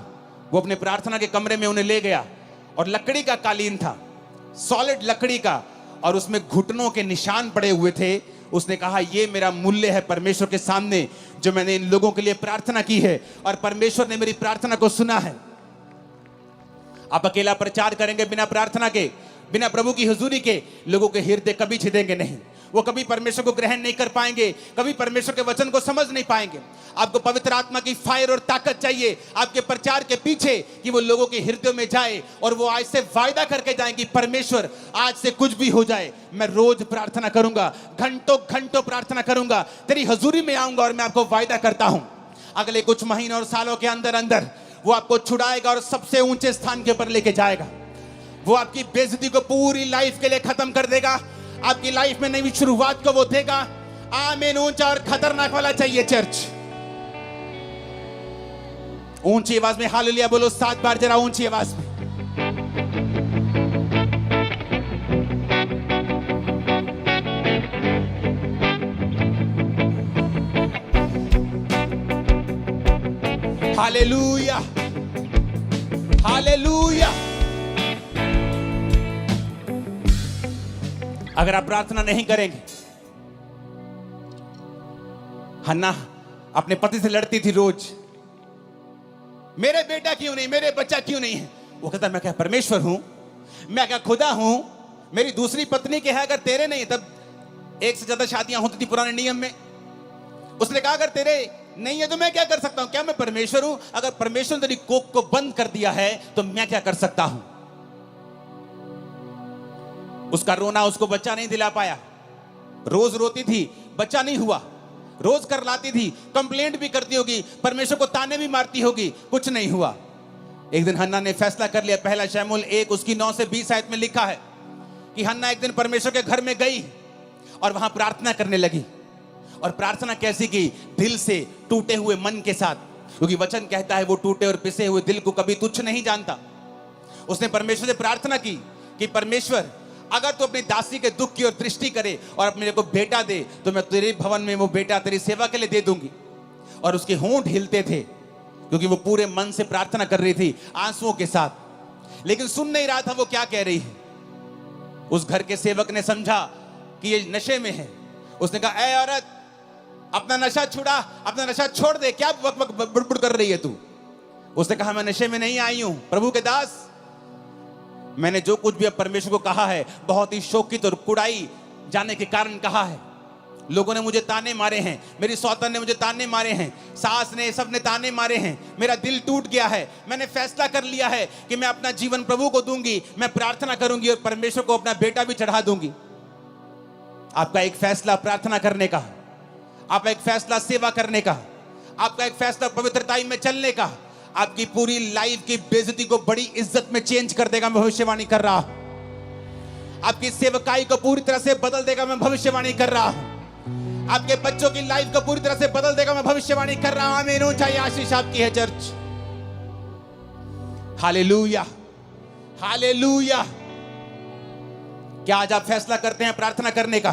Speaker 1: वो अपने प्रार्थना के कमरे में उन्हें ले गया, और लकड़ी का कालीन था, सॉलिड लकड़ी का, और उसमें घुटनों के निशान पड़े हुए थे। उसने कहा ये मेरा मूल्य है परमेश्वर के सामने, जो मैंने इन लोगों के लिए प्रार्थना की है, और परमेश्वर ने मेरी प्रार्थना को सुना है। आप अकेला प्रचार करेंगे बिना प्रार्थना के, बिना प्रभु की हुजूरी के, लोगों के हृदय कभी छिदेंगे नहीं। वो कभी परमेश्वर को ग्रहण नहीं कर पाएंगे, कभी परमेश्वर के वचन को समझ नहीं पाएंगे। आपको पवित्र आत्मा की फायर और ताकत चाहिए आपके प्रचार के पीछे, कि वो लोगों के हृदयों में जाए और वो आज से वायदा करके जाए कि परमेश्वर आज से कुछ भी हो जाए, मैं रोज प्रार्थना करूंगा, घंटों घंटों प्रार्थना करूंगा, तेरी हजूरी में आऊंगा, और मैं आपको वायदा करता हूं अगले कुछ महीनों और सालों के अंदर अंदर वो आपको छुड़ाएगा और सबसे ऊंचे स्थान के ऊपर लेके जाएगा। वो आपकी बेइज्जती को पूरी लाइफ के लिए खत्म कर देगा। आपकी लाइफ में नई शुरुआत को वो देगा। आमीन। ऊंचा और खतरनाक वाला चाहिए चर्च। ऊंची आवाज में हालेलुया बोलो 7 बार, जरा ऊंची आवाज में। Hallelujah, hallelujah. अगर आप प्रार्थना नहीं करेंगे, हन्ना अपने पति से लड़ती थी रोज, मेरे बेटा क्यों नहीं, मेरे बच्चा क्यों नहीं है। वो कहता मैं क्या परमेश्वर हूं, मैं क्या खुदा हूं, मेरी दूसरी पत्नी के है, अगर तेरे नहीं, तब 1 से ज्यादा शादियां होती थी पुराने नियम में। उसने कहा अगर तेरे नहीं है तो मैं क्या कर सकता हूं, क्या मैं परमेश्वर हूं? अगर परमेश्वर ने तेरी कोख को बंद कर दिया है तो मैं क्या कर सकता हूं। उसका रोना उसको बच्चा नहीं दिला पाया, रोज रोती थी, बच्चा नहीं हुआ, रोज कर लाती थी, कंप्लेंट भी करती होगी, परमेश्वर को ताने भी मारती होगी, कुछ नहीं हुआ। एक दिन हन्ना ने फैसला कर लिया। पहला शमूएल 1 उसकी 9 से 20 आयत में लिखा है कि हन्ना एक दिन परमेश्वर के घर में गई और वहां प्रार्थना करने लगी। और प्रार्थना कैसी की? दिल से, टूटे हुए मन के साथ, क्योंकि वचन कहता है वो टूटे और पिसे हुए दिल को कभी तुच्छ नहीं जानता। उसने परमेश्वर से प्रार्थना की कि परमेश्वर अगर तू अपनी दासी के दुख की ओर दृष्टि करे और मेरे को बेटा दे, तो मैं तेरे भवन में वो बेटा तेरी सेवा के लिए दे दूंगी। और उसके होंठ हिलते थे, क्योंकि वो पूरे मन से प्रार्थना कर रही थी, आंसुओं के साथ, लेकिन सुन नहीं रहा था वो क्या कह रही है। उस घर के सेवक ने समझा कि ये नशे में है। उसने कहा, ए औरत, अपना नशा छुड़ा, अपना नशा छोड़ दे, क्या वक वक बुड़बुड़ कर रही है तू? उसने कहा, मैं नशे में नहीं आई हूं प्रभु के दास, मैंने जो कुछ भी अब परमेश्वर को कहा है बहुत ही शोकित और कुड़ाई जाने के कारण कहा है। लोगों ने मुझे ताने मारे हैं, मेरी सौतन ने मुझे ताने मारे हैं, सास ने, सब ने ताने मारे हैं, मेरा दिल टूट गया है। मैंने फैसला कर लिया है कि मैं अपना जीवन प्रभु को दूंगी, मैं प्रार्थना करूंगी और परमेश्वर को अपना बेटा भी चढ़ा दूंगी। आपका एक फैसला प्रार्थना करने का, आपका एक फैसला सेवा करने का, आपका एक फैसला पवित्रताई में चलने का, आपकी पूरी लाइफ की बेइज्जती को बड़ी इज्जत में चेंज कर देगा। मैं भविष्यवाणी कर रहा हूं। आपकी सेवकाई को पूरी तरह से बदल देगा। मैं भविष्यवाणी कर रहा हूं। आपके बच्चों की लाइफ को पूरी तरह से बदल देगा। मैं भविष्यवाणी कर रहा हूं। आमीन। ऊंचाई आशीष आपकी है चर्च। Hallelujah, hallelujah. क्या आज आप फैसला करते हैं प्रार्थना करने का?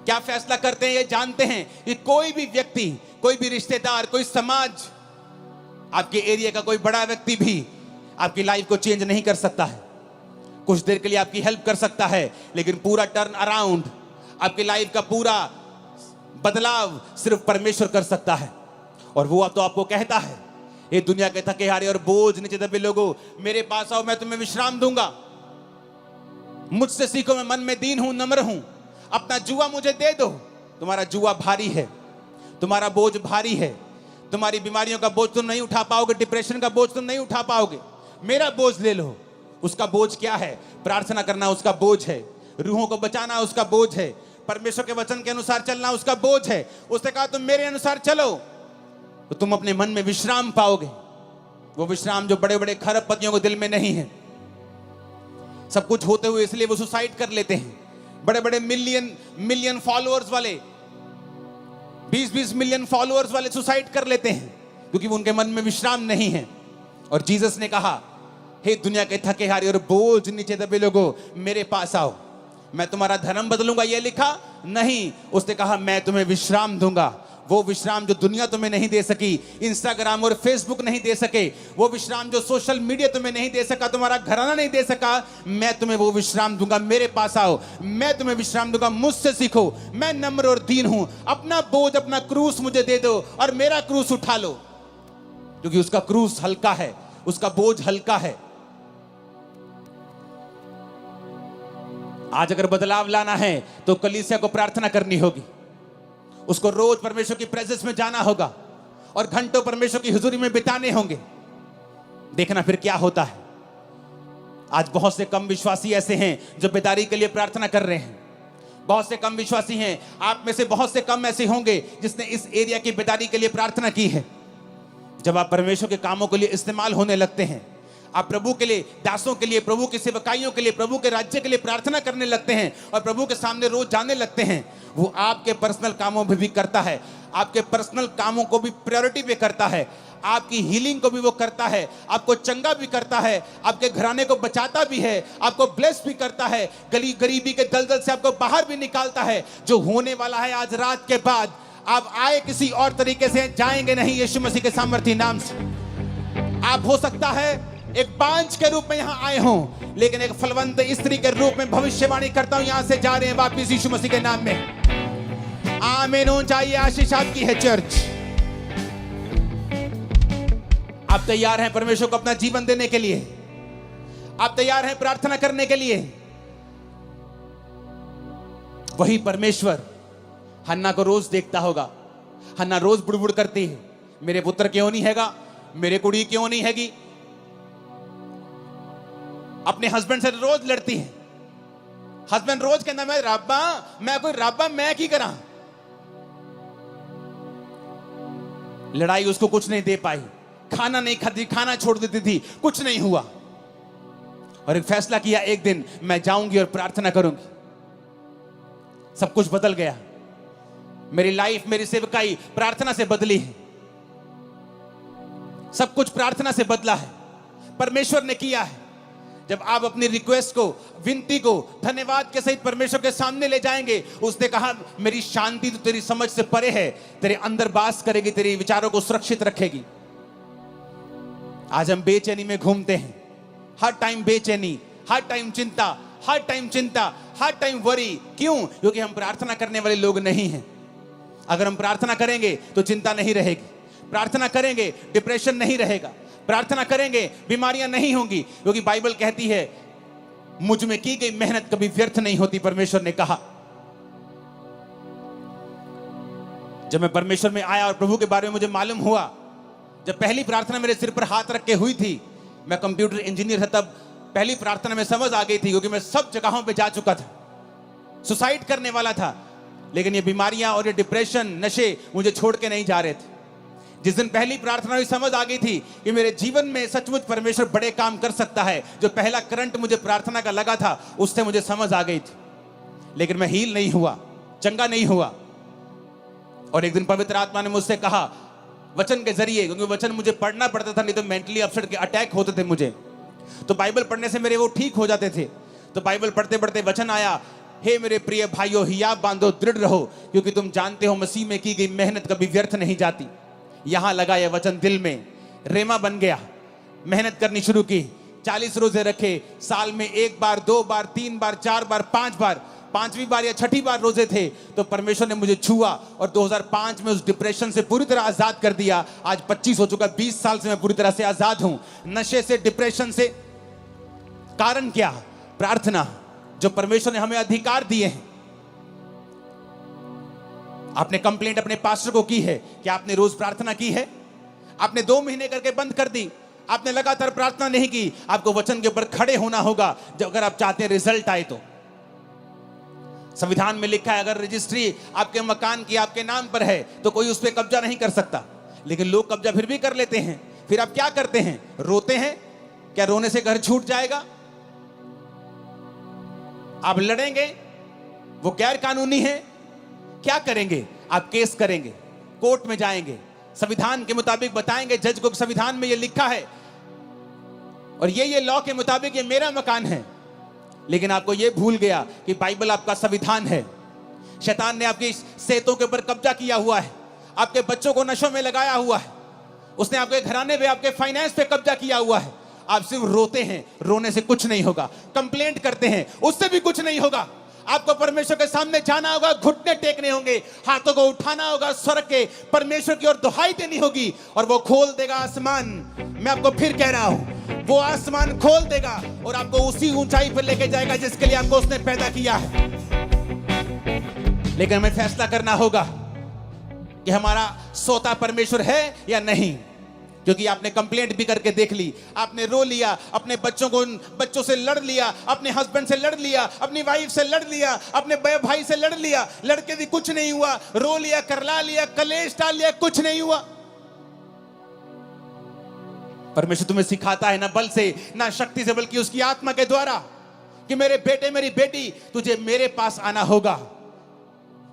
Speaker 1: क्या फैसला करते हैं? ये जानते हैं कि कोई भी व्यक्ति, कोई भी रिश्तेदार, कोई समाज, आपके एरिया का कोई बड़ा व्यक्ति भी आपकी लाइफ को चेंज नहीं कर सकता है। कुछ देर के लिए आपकी हेल्प कर सकता है, लेकिन पूरा टर्न अराउंड, आपकी लाइफ का पूरा बदलाव सिर्फ परमेश्वर कर सकता है। और वो तो आपको कहता है, ये दुनिया के थके हारे और बोझ नीचे दबे लोगों, मेरे पास आओ, मैं तुम्हें विश्राम दूंगा। मुझसे सीखो, मैं मन में दीन हूं, नम्र हूं। अपना जुआ मुझे दे दो। तुम्हारा जुआ भारी है, तुम्हारा बोझ भारी है, तुम्हारी बीमारियों का बोझ तुम नहीं उठा पाओगे, डिप्रेशन का बोझ तुम नहीं उठा पाओगे। मेरा बोझ ले लो। उसका बोझ क्या है? प्रार्थना करना उसका बोझ है, रूहों को बचाना उसका बोझ है, परमेश्वर के वचन के अनुसार चलना उसका बोझ है। उसने कहा, तुम मेरे अनुसार चलो तो तुम अपने मन में विश्राम पाओगे। वो विश्राम जो बड़े बड़े खरबपतियों के दिल में नहीं है। सब कुछ होते हुए इसलिए वो सुसाइड कर लेते हैं। बड़े बड़े मिलियन फॉलोअर्स वाले, 20-20 मिलियन फॉलोअर्स वाले सुसाइड कर लेते हैं, क्योंकि वो उनके मन में विश्राम नहीं है। और जीसस ने कहा, हे दुनिया के थके हारे और बोझ नीचे दबे लोगों, मेरे पास आओ, मैं तुम्हारा धर्म बदलूंगा। ये लिखा नहीं, उसने कहा, मैं तुम्हें विश्राम दूंगा। वो विश्राम जो दुनिया तुम्हें नहीं दे सकी, इंस्टाग्राम और फेसबुक नहीं दे सके, वो विश्राम जो सोशल मीडिया तुम्हें नहीं दे सका, तुम्हारा घराना नहीं दे सका, मैं तुम्हें वो विश्राम दूंगा। मेरे पास आओ, मैं तुम्हें विश्राम दूंगा। मुझसे सीखो, मैं नम्र और दीन हूं। अपना बोझ, अपना क्रूस मुझे दे दो और मेरा क्रूस उठा लो, क्योंकि उसका क्रूस हल्का है, उसका बोझ हल्का है। आज अगर बदलाव लाना है तो कलीसिया को प्रार्थना करनी होगी, उसको रोज परमेश्वर की प्रेजेंस में जाना होगा और घंटों परमेश्वर की हुजूरी में बिताने होंगे। देखना फिर क्या होता है। आज बहुत से कम विश्वासी ऐसे हैं जो बेदारी के लिए प्रार्थना कर रहे हैं। बहुत से कम विश्वासी हैं, आप में से बहुत से कम ऐसे होंगे जिसने इस एरिया की बेदारी के लिए प्रार्थना की है। जब आप परमेश्वर के कामों के लिए इस्तेमाल होने लगते हैं, आप प्रभु के लिए, दासों के लिए, प्रभु की सेवकाइयों के लिए, प्रभु के राज्य के लिए प्रार्थना करने लगते हैं और प्रभु के सामने रोज जाने लगते हैं, वो आपके पर्सनल कामों में भी करता है, आपके पर्सनल कामों को भी प्रायोरिटी पे करता है, आपकी हीलिंग को भी वो करता है, आपको चंगा भी करता है, आपके घराने को बचाता भी है, आपको ब्लेस भी करता है, गरीबी के दलदल से आपको बाहर भी निकालता है। जो होने वाला है आज रात के बाद, आप आए किसी और तरीके से, जाएंगे नहीं यीशु मसीह के सामर्थी नाम से। आप हो सकता है एक बांझ के रूप में यहां आए हों, लेकिन एक फलवंत स्त्री के रूप में भविष्यवाणी करता हूं, यहां से जा रहे हैं वापिस यीशु मसीह के नाम में। आमीन। चाहिए आशीष आपकी है चर्च। आप तैयार हैं परमेश्वर को अपना जीवन देने के लिए? आप तैयार हैं प्रार्थना करने के लिए? वही परमेश्वर हन्ना को रोज देखता होगा। हन्ना रोज बुड़बुड़ करती है, मेरे पुत्र क्यों नहीं हैगा, मेरे कुड़ी क्यों नहीं हैगी। अपने हस्बैंड से रोज लड़ती है। हस्बैंड रोज कहना, मैं रब्बा, मैं कोई रब्बा, मैं की करा। लड़ाई उसको कुछ नहीं दे पाई, खाना नहीं खाती, खाना छोड़ देती थी, कुछ नहीं हुआ। और एक फैसला किया, एक दिन मैं जाऊंगी और प्रार्थना करूंगी। सब कुछ बदल गया। मेरी लाइफ, मेरी सेवकाई प्रार्थना से बदली है। सब कुछ प्रार्थना से बदला है, परमेश्वर ने किया है। जब आप अपनी रिक्वेस्ट को, विनती को धन्यवाद के सहित परमेश्वर के सामने ले जाएंगे, उसने कहा मेरी शांति तो तेरी समझ से परे है, तेरे अंदर वास करेगी, तेरे विचारों को सुरक्षित रखेगी। आज हम बेचैनी में घूमते हैं, हर टाइम बेचैनी, हर टाइम चिंता, हर टाइम चिंता, हर टाइम वरी। क्यों? क्योंकि हम प्रार्थना करने वाले लोग नहीं हैं। अगर हम प्रार्थना करेंगे तो चिंता नहीं रहेगी, प्रार्थना करेंगे डिप्रेशन नहीं रहेगा, प्रार्थना करेंगे बीमारियां नहीं होंगी, क्योंकि बाइबल कहती है मुझ में की गई मेहनत कभी व्यर्थ नहीं होती, परमेश्वर ने कहा। जब मैं परमेश्वर में आया और प्रभु के बारे में मुझे मालूम हुआ, जब पहली प्रार्थना मेरे सिर पर हाथ रख के हुई थी, मैं कंप्यूटर इंजीनियर था, तब पहली प्रार्थना में समझ आ गई थी, क्योंकि मैं सब जगहों पे जा चुका था, सुसाइड करने वाला था, लेकिन ये बीमारियां और ये डिप्रेशन, नशे मुझे छोड़ के नहीं जा रहे थे। जिस दिन पहली प्रार्थना हुई, समझ आ गई थी कि मेरे जीवन में सचमुच परमेश्वर बड़े काम कर सकता है। जो पहला करंट मुझे प्रार्थना का लगा था, उससे मुझे समझ आ गई थी, लेकिन मैं हील नहीं हुआ, चंगा नहीं हुआ। और एक दिन पवित्र आत्मा ने मुझसे कहा वचन के जरिए, क्योंकि वचन मुझे पढ़ना पड़ता था, नहीं तो मेंटली अपसेट के अटैक होते थे मुझे, तो बाइबल पढ़ने से मेरे वो ठीक हो जाते थे। तो बाइबल पढ़ते पढ़ते वचन आया, हे मेरे प्रिय भाइयों, हियाव बांधो, दृढ़ रहो, क्योंकि तुम जानते हो मसीह में की गई मेहनत कभी व्यर्थ नहीं जाती। यहां लगा यह वचन दिल में, रेमा बन गया, मेहनत करनी शुरू की, 40 रोजे रखे, साल में 1 बार, 2 बार, 3 बार, 4 बार, 5 बार, 5वीं बार या 6ठी बार रोजे थे तो परमेश्वर ने मुझे छुआ और 2005 में उस डिप्रेशन से पूरी तरह आजाद कर दिया। आज 25 हो चुका, 20 साल से मैं पूरी तरह से आजाद हूं, नशे से, डिप्रेशन से। कारण क्या? प्रार्थना, जो परमेश्वर ने हमें अधिकार दिए हैं। आपने कंप्लेंट अपने पास्टर को की है कि आपने रोज प्रार्थना की है? आपने 2 महीने करके बंद कर दी, आपने लगातार प्रार्थना नहीं की। आपको वचन के ऊपर खड़े होना होगा जब अगर आप चाहते हैं रिजल्ट आए तो। संविधान में लिखा है अगर रजिस्ट्री आपके मकान की आपके नाम पर है तो कोई उस पर कब्जा नहीं कर सकता, लेकिन लोग कब्जा फिर भी कर लेते हैं। फिर आप क्या करते हैं? रोते हैं। क्या रोने से घर छूट जाएगा? आप लड़ेंगे, वो गैर कानूनी है। क्या करेंगे? आप केस करेंगे, कोर्ट में जाएंगे, संविधान के मुताबिक बताएंगे जज को संविधान में ये लिखा है और ये लॉ के मुताबिक ये मेरा मकान है। लेकिन आपको ये भूल गया कि बाइबल आपका संविधान है। शैतान ने आपकी सेहतों के ऊपर कब्जा किया हुआ है, आपके बच्चों को नशों में लगाया हुआ है, उसने आपके घराने पे, आपके फाइनेंस पे कब्जा किया हुआ है। आप सिर्फ रोते हैं, रोने से कुछ नहीं होगा। कंप्लेंट करते हैं, उससे भी कुछ नहीं होगा। आपको परमेश्वर के सामने जाना होगा, घुटने टेकने होंगे, हाथों को उठाना होगा, स्वर के परमेश्वर की ओर दुहाई देनी होगी और वो खोल देगा आसमान। मैं आपको फिर कह रहा हूं, वो आसमान खोल देगा और आपको उसी ऊंचाई पर लेके जाएगा जिसके लिए आपको उसने पैदा किया है। लेकिन हमें फैसला करना होगा कि हमारा सोता परमेश्वर है या नहीं। क्योंकि आपने कंप्लेंट भी करके देख ली, आपने रो लिया, अपने बच्चों से लड़ लिया, अपने हस्बैंड से लड़ लिया, अपनी वाइफ से लड़ लिया, अपने भाई से लड़ लिया, लड़के भी कुछ नहीं हुआ, रो लिया, करला लिया, कलेश डाल लिया, कुछ नहीं हुआ। परमेश्वर तुम्हें सिखाता है ना बल से ना शक्ति से बल्कि उसकी आत्मा के द्वारा कि मेरे बेटे मेरी बेटी तुझे मेरे पास आना होगा।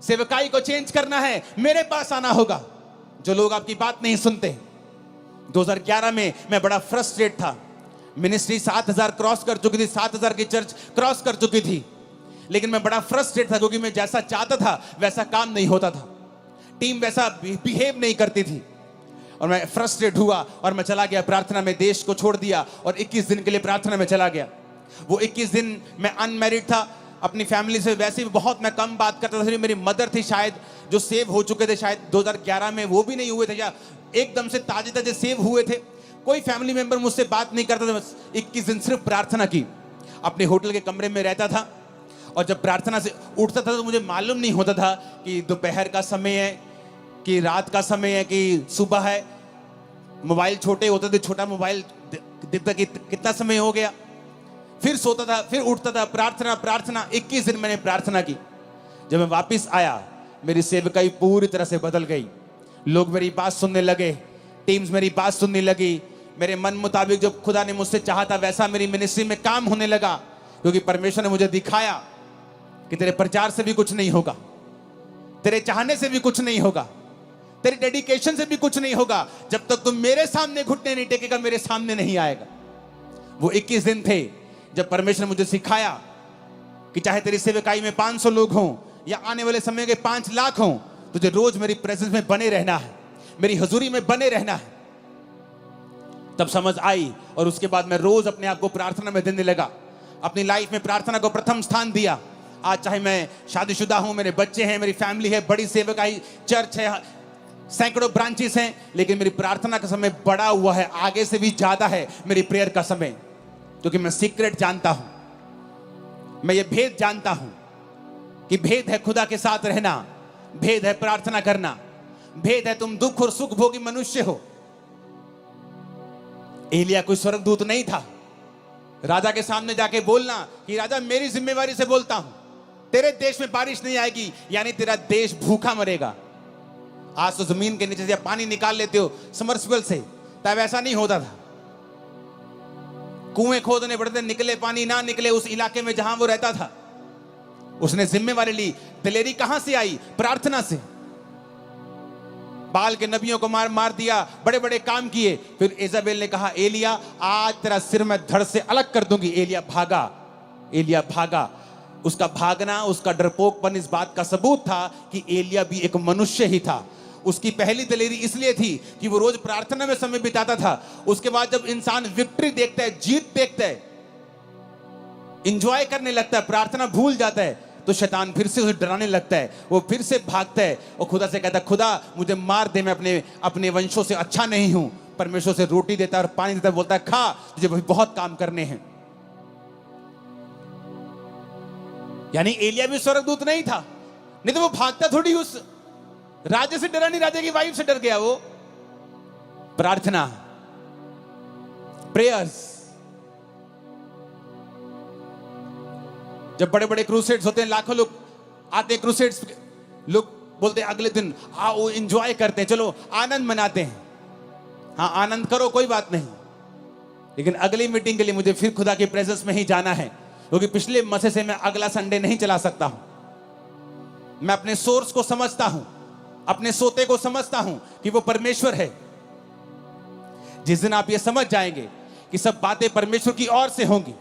Speaker 1: सेवकाई को चेंज करना है, मेरे पास आना होगा। जो लोग आपकी बात नहीं सुनते। 2011 में मैं बड़ा फ्रस्ट्रेट था। मिनिस्ट्री 7000 क्रॉस कर चुकी थी, 7000 की चर्च क्रॉस कर चुकी थी, लेकिन मैं बड़ा फ्रस्ट्रेट था क्योंकि मैं जैसा चाहता था वैसा काम नहीं होता था, टीम वैसा बिहेव नहीं करती थी और मैं फ्रस्ट्रेट हुआ और मैं चला गया प्रार्थना में। देश को छोड़ दिया और 21 दिन के लिए प्रार्थना में चला गया। वो 21 दिन मैं अनमैरिड था, अपनी फैमिली से वैसे भी बहुत मैं कम बात करता था। मेरी मदर थी शायद जो सेव हो चुके थे, शायद 2011 में वो भी नहीं हुए थे या एकदम से ताजे ताजे सेव हुए थे। कोई फैमिली मेंबर मुझसे बात नहीं करता था। बस 21 दिन सिर्फ प्रार्थना की। अपने होटल के कमरे में रहता था और जब प्रार्थना से उठता था तो मुझे मालूम नहीं होता था कि दोपहर का समय है कि रात का समय है कि सुबह है। मोबाइल छोटे होते थे, छोटा मोबाइल दिखता कि कितना समय हो गया। फिर सोता था, फिर उठता था, प्रार्थना प्रार्थना। 21 दिन मैंने प्रार्थना की। जब मैं वापस आया मेरी सेवकाई पूरी तरह से बदल गई। लोग मेरी बात सुनने लगे, टीम्स मेरी बात सुनने लगी। मेरे मन मुताबिक जो खुदा ने मुझसे चाहा था वैसा मेरी मिनिस्ट्री में काम होने लगा, क्योंकि परमेश्वर ने मुझे दिखाया कि तेरे प्रचार से भी कुछ नहीं होगा, तेरे चाहने से भी कुछ नहीं होगा, तेरे डेडिकेशन से भी कुछ नहीं होगा। जब तक तुम मेरे सामने घुटने नहीं टेकेगा, मेरे सामने नहीं आएगा। वो 21 दिन थे जब परमेश्वर ने मुझे सिखाया कि चाहे तेरी सेवकाई में 500 लोग हों या आने वाले समय के 5 लाख हों, तुझे रोज मेरी प्रेजेंस में बने रहना है, मेरी हजूरी में बने रहना है। तब समझ आई और उसके बाद मैं रोज अपने आप को प्रार्थना में देने लगा, अपनी लाइफ में प्रार्थना को प्रथम स्थान दिया। आज चाहे मैं शादीशुदा हूं, मेरे बच्चे हैं, मेरी फैमिली है, बड़ी सेवकाई चर्च है, सैकड़ों ब्रांचेस हैं, लेकिन मेरी प्रार्थना का समय बड़ा हुआ है, आगे से भी ज्यादा है मेरी प्रेयर का समय, क्योंकि मैं सीक्रेट जानता हूं, मैं ये भेद जानता हूं कि भेद है खुदा के साथ रहना, भेद है प्रार्थना करना, भेद है तुम दुख और सुख भोगी मनुष्य हो। एलिया कोई स्वर्गदूत नहीं था, राजा के सामने जाके बोलना कि राजा मेरी जिम्मेवारी से बोलता हूं, तेरे देश में बारिश नहीं आएगी, यानी तेरा देश भूखा मरेगा। आज तो जमीन के नीचे से पानी निकाल लेते हो समर्सिबल से, तब ऐसा नहीं होता था, कुएं खोदने पड़ते, निकले पानी ना निकले उस इलाके में जहां वो रहता था। उसने जिम्मेवारी ली। दिलेरी कहां से आई? प्रार्थना से। बाल के नबियों को मार दिया, बड़े बड़े काम किए। फिर इजाबेल ने कहा एलिया आज तेरा सिर मैं धड़ से अलग कर दूंगी। एलिया भागा, एलिया भागा। उसका भागना, उसका डरपोकपन इस बात का सबूत था कि एलिया भी एक मनुष्य ही था। उसकी पहली दलेरी इसलिए थी कि वो रोज प्रार्थना में समय बिताता था। उसके बाद जब इंसान विक्ट्री देखता है, जीत देखता है, इंजॉय करने लगता है, प्रार्थना भूल जाता है, तो शैतान फिर से उसे डराने लगता है, वो फिर से भागता है और खुदा से कहता है खुदा मुझे मार दे, मैं अपने वंशों से अच्छा नहीं हूं। परमेश्वर से रोटी देता है और पानी देता है, बोलता है खा, तुझे बहुत काम करने हैं। यानी एलिया भी स्वर्गदूत नहीं था, नहीं तो वो भागता थोड़ी, उस राजा से डरा नहीं, राजा की वाइफ से डर गया वो। प्रार्थना, प्रेयर्स। जब बड़े बड़े क्रूसेड्स होते हैं, लाखों लोग आते हैं क्रूसेड्स, लोग बोलते हैं अगले दिन आओ एंजॉय करते हैं, चलो आनंद मनाते हैं। हाँ आनंद करो, कोई बात नहीं, लेकिन अगली मीटिंग के लिए मुझे फिर खुदा की प्रेजेंस में ही जाना है, क्योंकि पिछले मसे से मैं अगला संडे नहीं चला सकता हूं। मैं अपने सोर्स को समझता हूं, अपने सोते को समझता हूं कि वो परमेश्वर है। जिस दिन आप ये समझ जाएंगे कि सब बातें परमेश्वर की ओर से होंगी।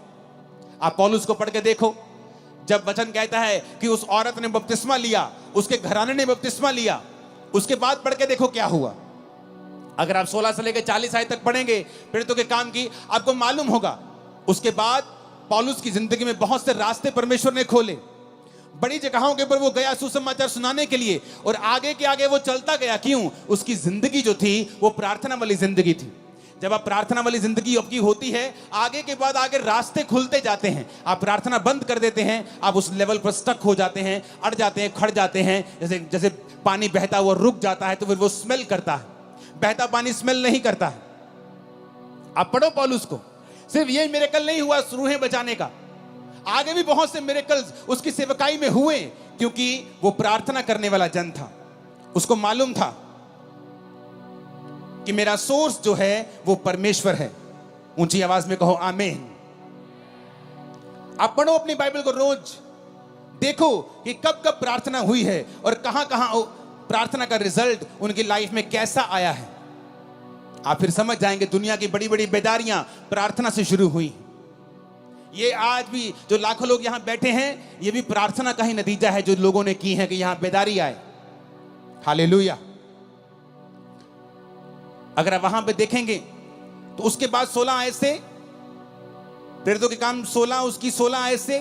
Speaker 1: आप पौलुस को पढ़ के देखो, जब वचन कहता है कि उस औरत ने बपतिस्मा लिया, उसके घराने ने बपतिस्मा लिया, उसके बाद पढ़ के देखो क्या हुआ। अगर आप 16 से लेकर 40 आयत तक पढ़ेंगे प्रेरितों के काम की, आपको मालूम होगा उसके बाद पौलुस की जिंदगी में बहुत से रास्ते परमेश्वर ने खोले। बड़ी जगहों के ऊपर वो गया सुसमाचार सुनाने के लिए, और आगे के आगे वो चलता गया। क्यों? उसकी जिंदगी जो थी वो प्रार्थना वाली जिंदगी थी। जब आप प्रार्थना वाली जिंदगी आपकी होती है, आगे के बाद आगे रास्ते खुलते जाते हैं। आप प्रार्थना बंद कर देते हैं, आप उस लेवल पर स्टक हो जाते हैं, अड़ जाते हैं, खड़ जाते हैं। जैसे जैसे पानी बहता हुआ रुक जाता है तो फिर वो स्मेल करता है, बहता पानी स्मेल नहीं करता है। आप पढ़ो पौलुस को, सिर्फ ये मिरेकल नहीं हुआ रूहें बचाने का, आगे भी बहुत से मिरेकल्स उसकी सेवकाई में हुए, क्योंकि वो प्रार्थना करने वाला जन था। उसको मालूम था कि मेरा सोर्स जो है वो परमेश्वर है। ऊंची आवाज में कहो आमीन। आप पढ़ो अपनी बाइबल को, रोज देखो कि कब कब प्रार्थना हुई है और कहां कहां प्रार्थना का रिजल्ट उनकी लाइफ में कैसा आया है। आप फिर समझ जाएंगे दुनिया की बड़ी बड़ी बेदारियां प्रार्थना से शुरू हुई। ये आज भी जो लाखों लोग यहां बैठे हैं, ये भी प्रार्थना का ही नतीजा है जो लोगों ने की है कि यहां बेदारी आए। हालेलुया। अगर आप वहां पे देखेंगे तो उसके बाद 16 आयत से, प्रेरितों के काम 16 उसकी 16 आयत से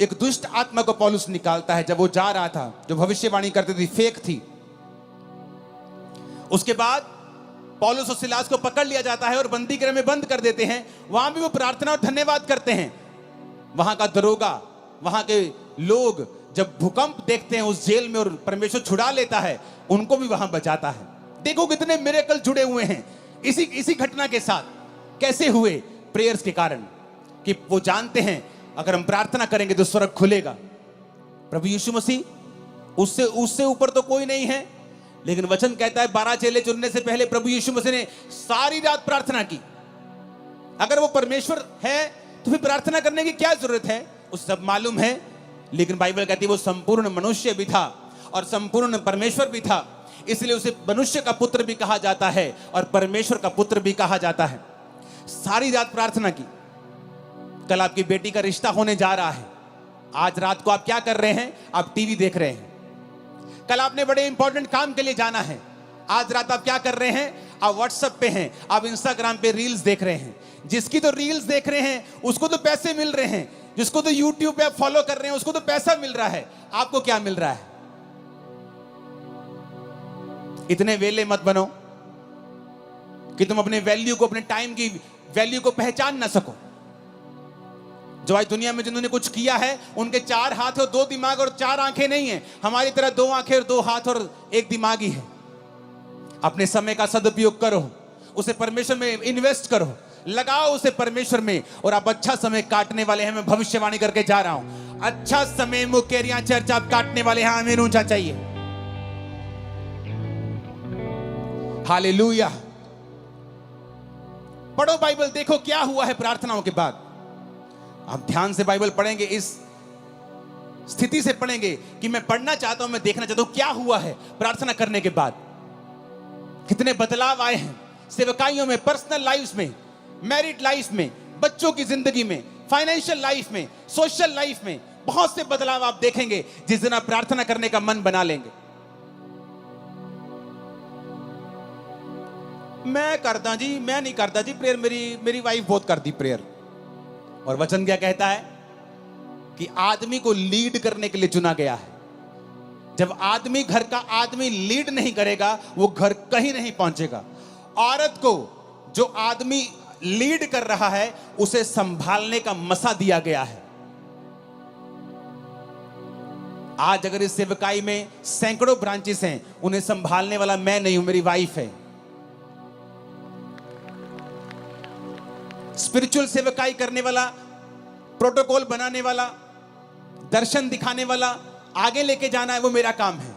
Speaker 1: एक दुष्ट आत्मा को पौलुस निकालता है। जब वो जा रहा था, जो भविष्यवाणी करती थी, फेक थी। उसके बाद पौलुस और सिलास को पकड़ लिया जाता है और बंदी गृह में बंद कर देते हैं। वहां भी वो प्रार्थना और धन्यवाद करते हैं। वहां का दरोगा, वहां के लोग जब भूकंप देखते हैं उस जेल में और परमेश्वर छुड़ा लेता है, उनको भी वहां बचाता है। देखो कितने मिरेकल जुड़े हुए हैं इसी घटना के साथ। कैसे हुए? प्रेयर्स के कारण, कि वो जानते हैं अगर हम प्रार्थना करेंगे तो स्वर्ग खुलेगा। प्रभु यीशु मसीह, उससे ऊपर तो कोई नहीं है। लेकिन वचन कहता है 12 चेले चुनने से पहले प्रभु यीशु मसीह ने सारी रात प्रार्थना की। अगर वो परमेश्वर है तो फिर प्रार्थना करने की क्या जरूरत है? उसे सब मालूम है। लेकिन बाइबल कहती है वो संपूर्ण मनुष्य भी था और संपूर्ण परमेश्वर भी था, इसलिए उसे मनुष्य का पुत्र भी कहा जाता है और परमेश्वर का पुत्र भी कहा जाता है। सारी रात प्रार्थना की। कल आपकी बेटी का रिश्ता होने जा रहा है। आज रात को आप क्या कर रहे हैं? आप टीवी देख रहे हैं। कल आपने बड़े इंपॉर्टेंट काम के लिए जाना है। आज रात आप क्या कर रहे हैं? आप व्हाट्सएप पे हैं, आप इंस्टाग्राम पे रील्स देख रहे हैं। जिसकी तो रील्स देख रहे हैं उसको तो पैसे मिल रहे हैं, जिसको तो यूट्यूब पे आप फॉलो कर रहे हैं उसको तो पैसा मिल रहा है। आपको क्या मिल रहा है? इतने वेले मत बनो कि तुम अपने वैल्यू को, अपने टाइम की वैल्यू को पहचान ना सको। जो आज दुनिया में जिन्होंने कुछ किया है उनके 4 हाथ और 2 दिमाग और 4 आंखें नहीं है। हमारी तरह 2 आंखें और 2 हाथ और 1 दिमाग ही है। अपने समय का सदुपयोग करो, उसे परमेश्वर में इन्वेस्ट करो, लगाओ उसे परमेश्वर में, और आप अच्छा समय काटने वाले हैं। मैं भविष्यवाणी करके जा रहा हूं, अच्छा समय मुकेरिया चर्च आप काटने वाले हैं। आमीन ऊंचा चाहिए। हालेलुया। पढ़ो बाइबल, देखो क्या हुआ है प्रार्थनाओं के बाद। आप ध्यान से बाइबल पढ़ेंगे, इस स्थिति से पढ़ेंगे कि मैं पढ़ना चाहता हूं, मैं देखना चाहता हूं क्या हुआ है प्रार्थना करने के बाद। कितने बदलाव आए हैं सेवकाइयों में, पर्सनल लाइफ में, मैरिड लाइफ में, बच्चों की जिंदगी में, फाइनेंशियल लाइफ में, सोशल लाइफ में। बहुत से बदलाव आप देखेंगे जिस दिन आप प्रार्थना करने का मन बना लेंगे। मैं करता जी, मैं नहीं करता जी प्रेयर, मेरी वाइफ बहुत करती प्रेयर। और वचन क्या कहता है कि आदमी को लीड करने के लिए चुना गया है। जब आदमी, घर का आदमी लीड नहीं करेगा वो घर कहीं नहीं पहुंचेगा। औरत को जो आदमी लीड कर रहा है उसे संभालने का मसा दिया गया है। आज अगर इस सेवकाई में सैकड़ों ब्रांचेस हैं, उन्हें संभालने वाला मैं नहीं हूं, मेरी वाइफ है। स्पिरिचुअल सेवकाई करने वाला, प्रोटोकॉल बनाने वाला, दर्शन दिखाने वाला, आगे लेके जाना है, वो मेरा काम है।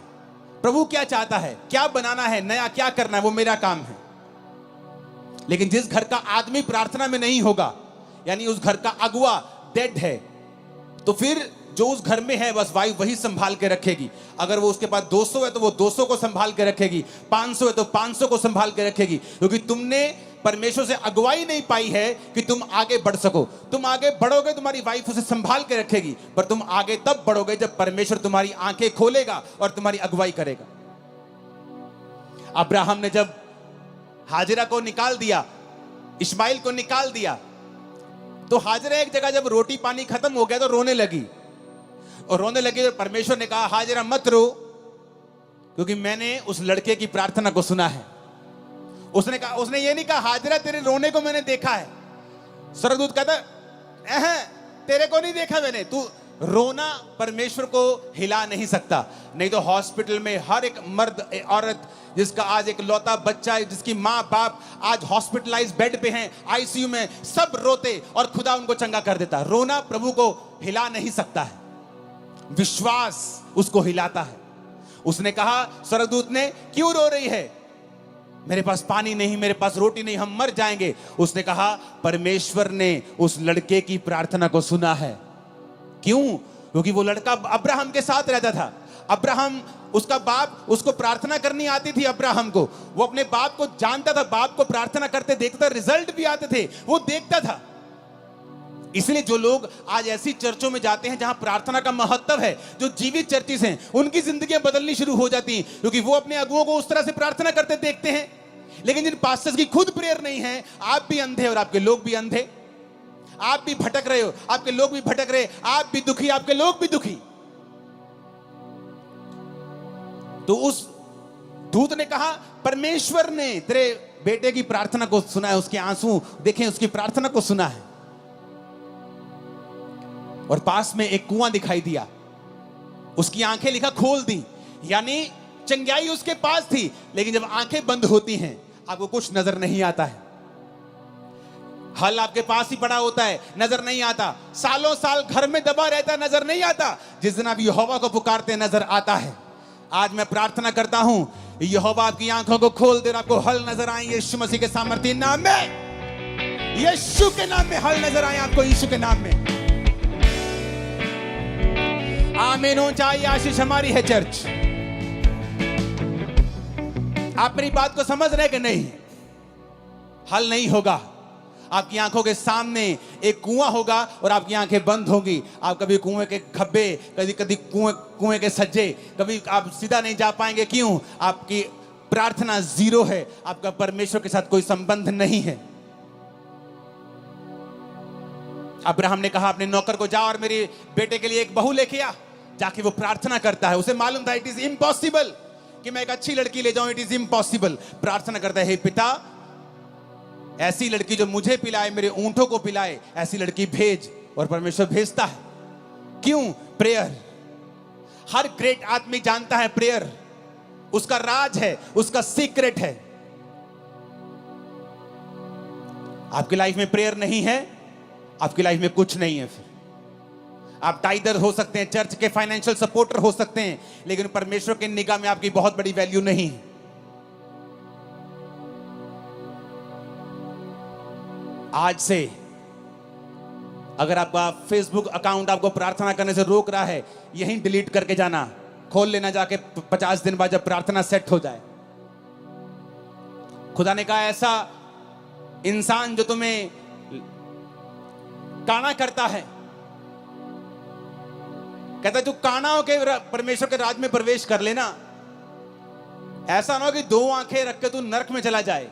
Speaker 1: प्रभु क्या चाहता है, क्या बनाना है, नया क्या करना है, वो मेरा काम है। लेकिन जिस घर का आदमी प्रार्थना में नहीं होगा, यानी उस घर का अगुआ डेड है, तो फिर जो उस घर में है बस वाइफ वही संभाल के रखेगी। अगर वो उसके पास 200 है तो वो 200 को संभाल के रखेगी, 500 है तो 500 को संभाल के रखेगी। क्योंकि तुमने परमेश्वर से अगुवाई नहीं पाई है कि तुम आगे बढ़ सको। तुम आगे बढ़ोगे, तुम्हारी वाइफ उसे संभाल के रखेगी, पर तुम आगे तब बढ़ोगे जब परमेश्वर तुम्हारी आंखें खोलेगा और तुम्हारी अगुवाई करेगा। अब्राहम ने जब हाजिरा को निकाल दिया, इस्माइल को निकाल दिया, तो हाजिरा एक जगह जब रोटी पानी खत्म हो गया तो रोने लगी। और रोने लगी तो परमेश्वर ने कहा, हाजिरा मत रो, क्योंकि मैंने उस लड़के की प्रार्थना को सुना है। उसने ये नहीं कहा, हाजिरा तेरे रोने को मैंने देखा है। स्वर्गदूत कहता, तेरे को नहीं देखा मैंने, तू रोना परमेश्वर को हिला नहीं सकता। नहीं तो हॉस्पिटल में हर एक मर्द औरत जिसका आज एक लौता बच्चा है, जिसकी माँ बाप आज हॉस्पिटलाइज बेड पे हैं, आईसीयू में, सब रोते और खुदा उनको चंगा कर देता। रोना प्रभु को हिला नहीं सकता है, विश्वास उसको हिलाता है। उसने कहा, स्वर्गदूत ने, क्यों रो रही है? मेरे पास पानी नहीं, मेरे पास रोटी नहीं, हम मर जाएंगे। उसने कहा, परमेश्वर ने उस लड़के की प्रार्थना को सुना है। क्यों? क्योंकि वो लड़का अब्राहम के साथ रहता था। अब्राहम, उसका बाप, उसको प्रार्थना करनी आती थी अब्राहम को। वो अपने बाप को जानता था, बाप को प्रार्थना करते देखता, रिजल्ट भी आते थे, वो देखता था। इसलिए जो लोग आज ऐसी चर्चों में जाते हैं जहां प्रार्थना का महत्व है, जो जीवित चर्चिस हैं, उनकी जिंदगियां बदलनी शुरू हो जाती हैं, क्योंकि वो अपने अगुओं को उस तरह से प्रार्थना करते देखते हैं। लेकिन जिन पास्टर्स की खुद प्रेयर नहीं है, आप भी अंधे और आपके लोग भी अंधे, आप भी भटक रहे हो, आपके लोग भी भटक रहे, आप भी दुखी, आपके लोग भी दुखी। तो उस दूत ने कहा, परमेश्वर ने तेरे बेटे की प्रार्थना को सुना है, उसके आंसू देखें, उसकी प्रार्थना को सुना है। और पास में एक कुआं दिखाई दिया, उसकी आंखें लिखा खोल दी, यानी चंगाई उसके पास थी। लेकिन जब आंखें बंद होती हैं, आपको कुछ नजर नहीं आता है। हल आपके पास ही पड़ा होता है, नजर नहीं आता। सालों साल घर में दबा रहता है, नजर नहीं आता। जिस दिन आप यहोवा को पुकारते हैं, नजर आता है। आज मैं प्रार्थना करता हूं, यहोवा आपकी आंखों को खोल दे और आपको हल नजर आए यीशु मसीह के सामर्थ्य नाम में। यीशु के नाम में हल नजर आए आपको, यीशु के नाम में। आमीन हो चाहिए। आशीष हमारी है चर्च। आप मेरी बात को समझ रहे कि नहीं? हल नहीं होगा। आपकी आंखों के सामने एक कुआं होगा और आपकी आंखें बंद होंगी। आप कभी कुएं के खब्बे, कभी कभी कुएं के सज्जे, कभी आप सीधा नहीं जा पाएंगे। क्यों? आपकी प्रार्थना जीरो है, आपका परमेश्वर के साथ कोई संबंध नहीं है। अब्राहम ने कहा अपने नौकर को, जा और मेरे बेटे के लिए एक बहू लेके आ। जाके वो प्रार्थना करता है। उसे मालूम था इट इज इम्पॉसिबल कि मैं एक अच्छी लड़की ले जाऊं, इट इज इम्पॉसिबल। प्रार्थना करता है, हे पिता, ऐसी लड़की जो मुझे पिलाए, मेरे ऊंटों को पिलाए, ऐसी लड़की भेज। और परमेश्वर भेजता है। क्यों? प्रेयर। हर ग्रेट आदमी जानता है प्रेयर उसका राज है, उसका सीक्रेट है। आपकी लाइफ में प्रेयर नहीं है, आपकी लाइफ में कुछ नहीं है। फिर आप टाइडर हो सकते हैं, चर्च के फाइनेंशियल सपोर्टर हो सकते हैं, लेकिन परमेश्वर की निगाह में आपकी बहुत बड़ी वैल्यू नहीं है। आज से अगर आपका फेसबुक अकाउंट आपको प्रार्थना करने से रोक रहा है, यहीं डिलीट करके जाना, खोल लेना जाके 50 दिन बाद जब प्रार्थना सेट हो जाए। खुदा ने कहा ऐसा इंसान जो तुम्हें काना करता है, कहता है तू काना होके परमेश्वर के राज में प्रवेश कर लेना। ऐसा ना हो कि 2 आंखें रख के तू नरक में चला जाए।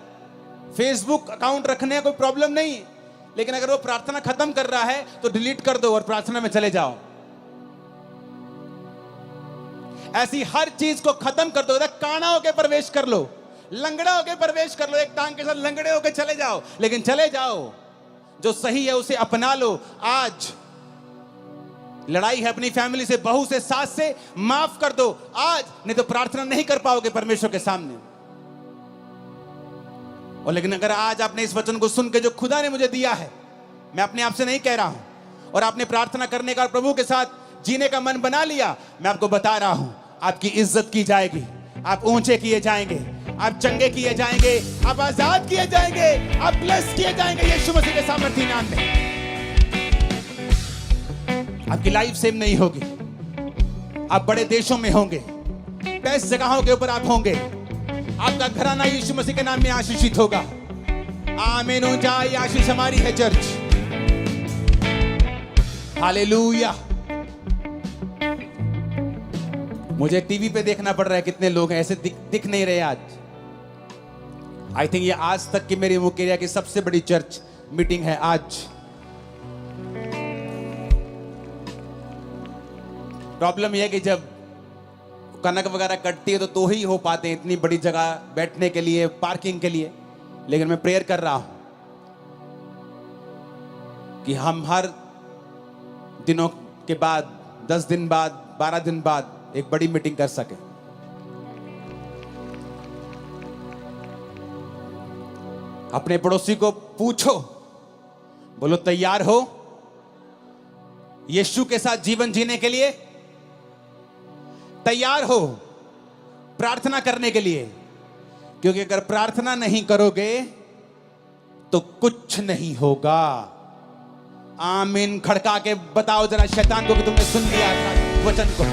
Speaker 1: फेसबुक अकाउंट रखने का कोई प्रॉब्लम नहीं, लेकिन अगर वो प्रार्थना खत्म कर रहा है तो डिलीट कर दो और प्रार्थना में चले जाओ। ऐसी हर चीज को खत्म कर दो। काना होके प्रवेश कर लो, लंगड़ा होके प्रवेश कर लो, एक टांग के साथ लंगड़े होके चले जाओ, लेकिन चले जाओ। जो सही है उसे अपना लो। आज लड़ाई है अपनी फैमिली से, बहू से, सास से, माफ कर दो आज, नहीं तो प्रार्थना नहीं कर पाओगे परमेश्वर के सामने। और लेकिन अगर आज आपने इस वचन को सुन के जो खुदा ने मुझे दिया है, मैं अपने आप से नहीं कह रहा हूं, और आपने प्रार्थना करने का, प्रभु के साथ जीने का मन बना लिया, मैं आपको बता रहा हूं, आपकी इज्जत की जाएगी, आप ऊंचे किए जाएंगे, आप चंगे किए जाएंगे, आप आजाद किए जाएंगे, आप ब्लेस किए जाएंगे यीशु मसीह के सामर्थी नाम में। आपकी लाइफ सेम नहीं होगी। आप बड़े देशों में होंगे, बेस्ट जगहों के ऊपर आप होंगे। आपका घराना यीशु मसीह के नाम में आशीषित होगा। आमीन। ऊंचा ये आशीष हमारी है चर्च। हालेलुया। मुझे टीवी पे देखना पड़ रहा है, कितने लोग हैं ऐसे दिख नहीं रहे आज। आई थिंक ये आज तक की मेरी मुकेरिया की सबसे बड़ी चर्च मीटिंग है आज। प्रॉब्लम यह है कि जब कनक वगैरह कटती है तो ही हो पाते हैं इतनी बड़ी जगह बैठने के लिए, पार्किंग के लिए। लेकिन मैं प्रेयर कर रहा हूं कि हम हर दिनों के बाद, 10 दिन बाद, 12 दिन बाद एक बड़ी मीटिंग कर सके। अपने पड़ोसी को पूछो, बोलो तैयार हो यीशु के साथ जीवन जीने के लिए? तैयार हो प्रार्थना करने के लिए? क्योंकि अगर प्रार्थना नहीं करोगे तो कुछ नहीं होगा। आमीन। खड़का के बताओ जरा शैतान को कि तुमने सुन लिया वचन को।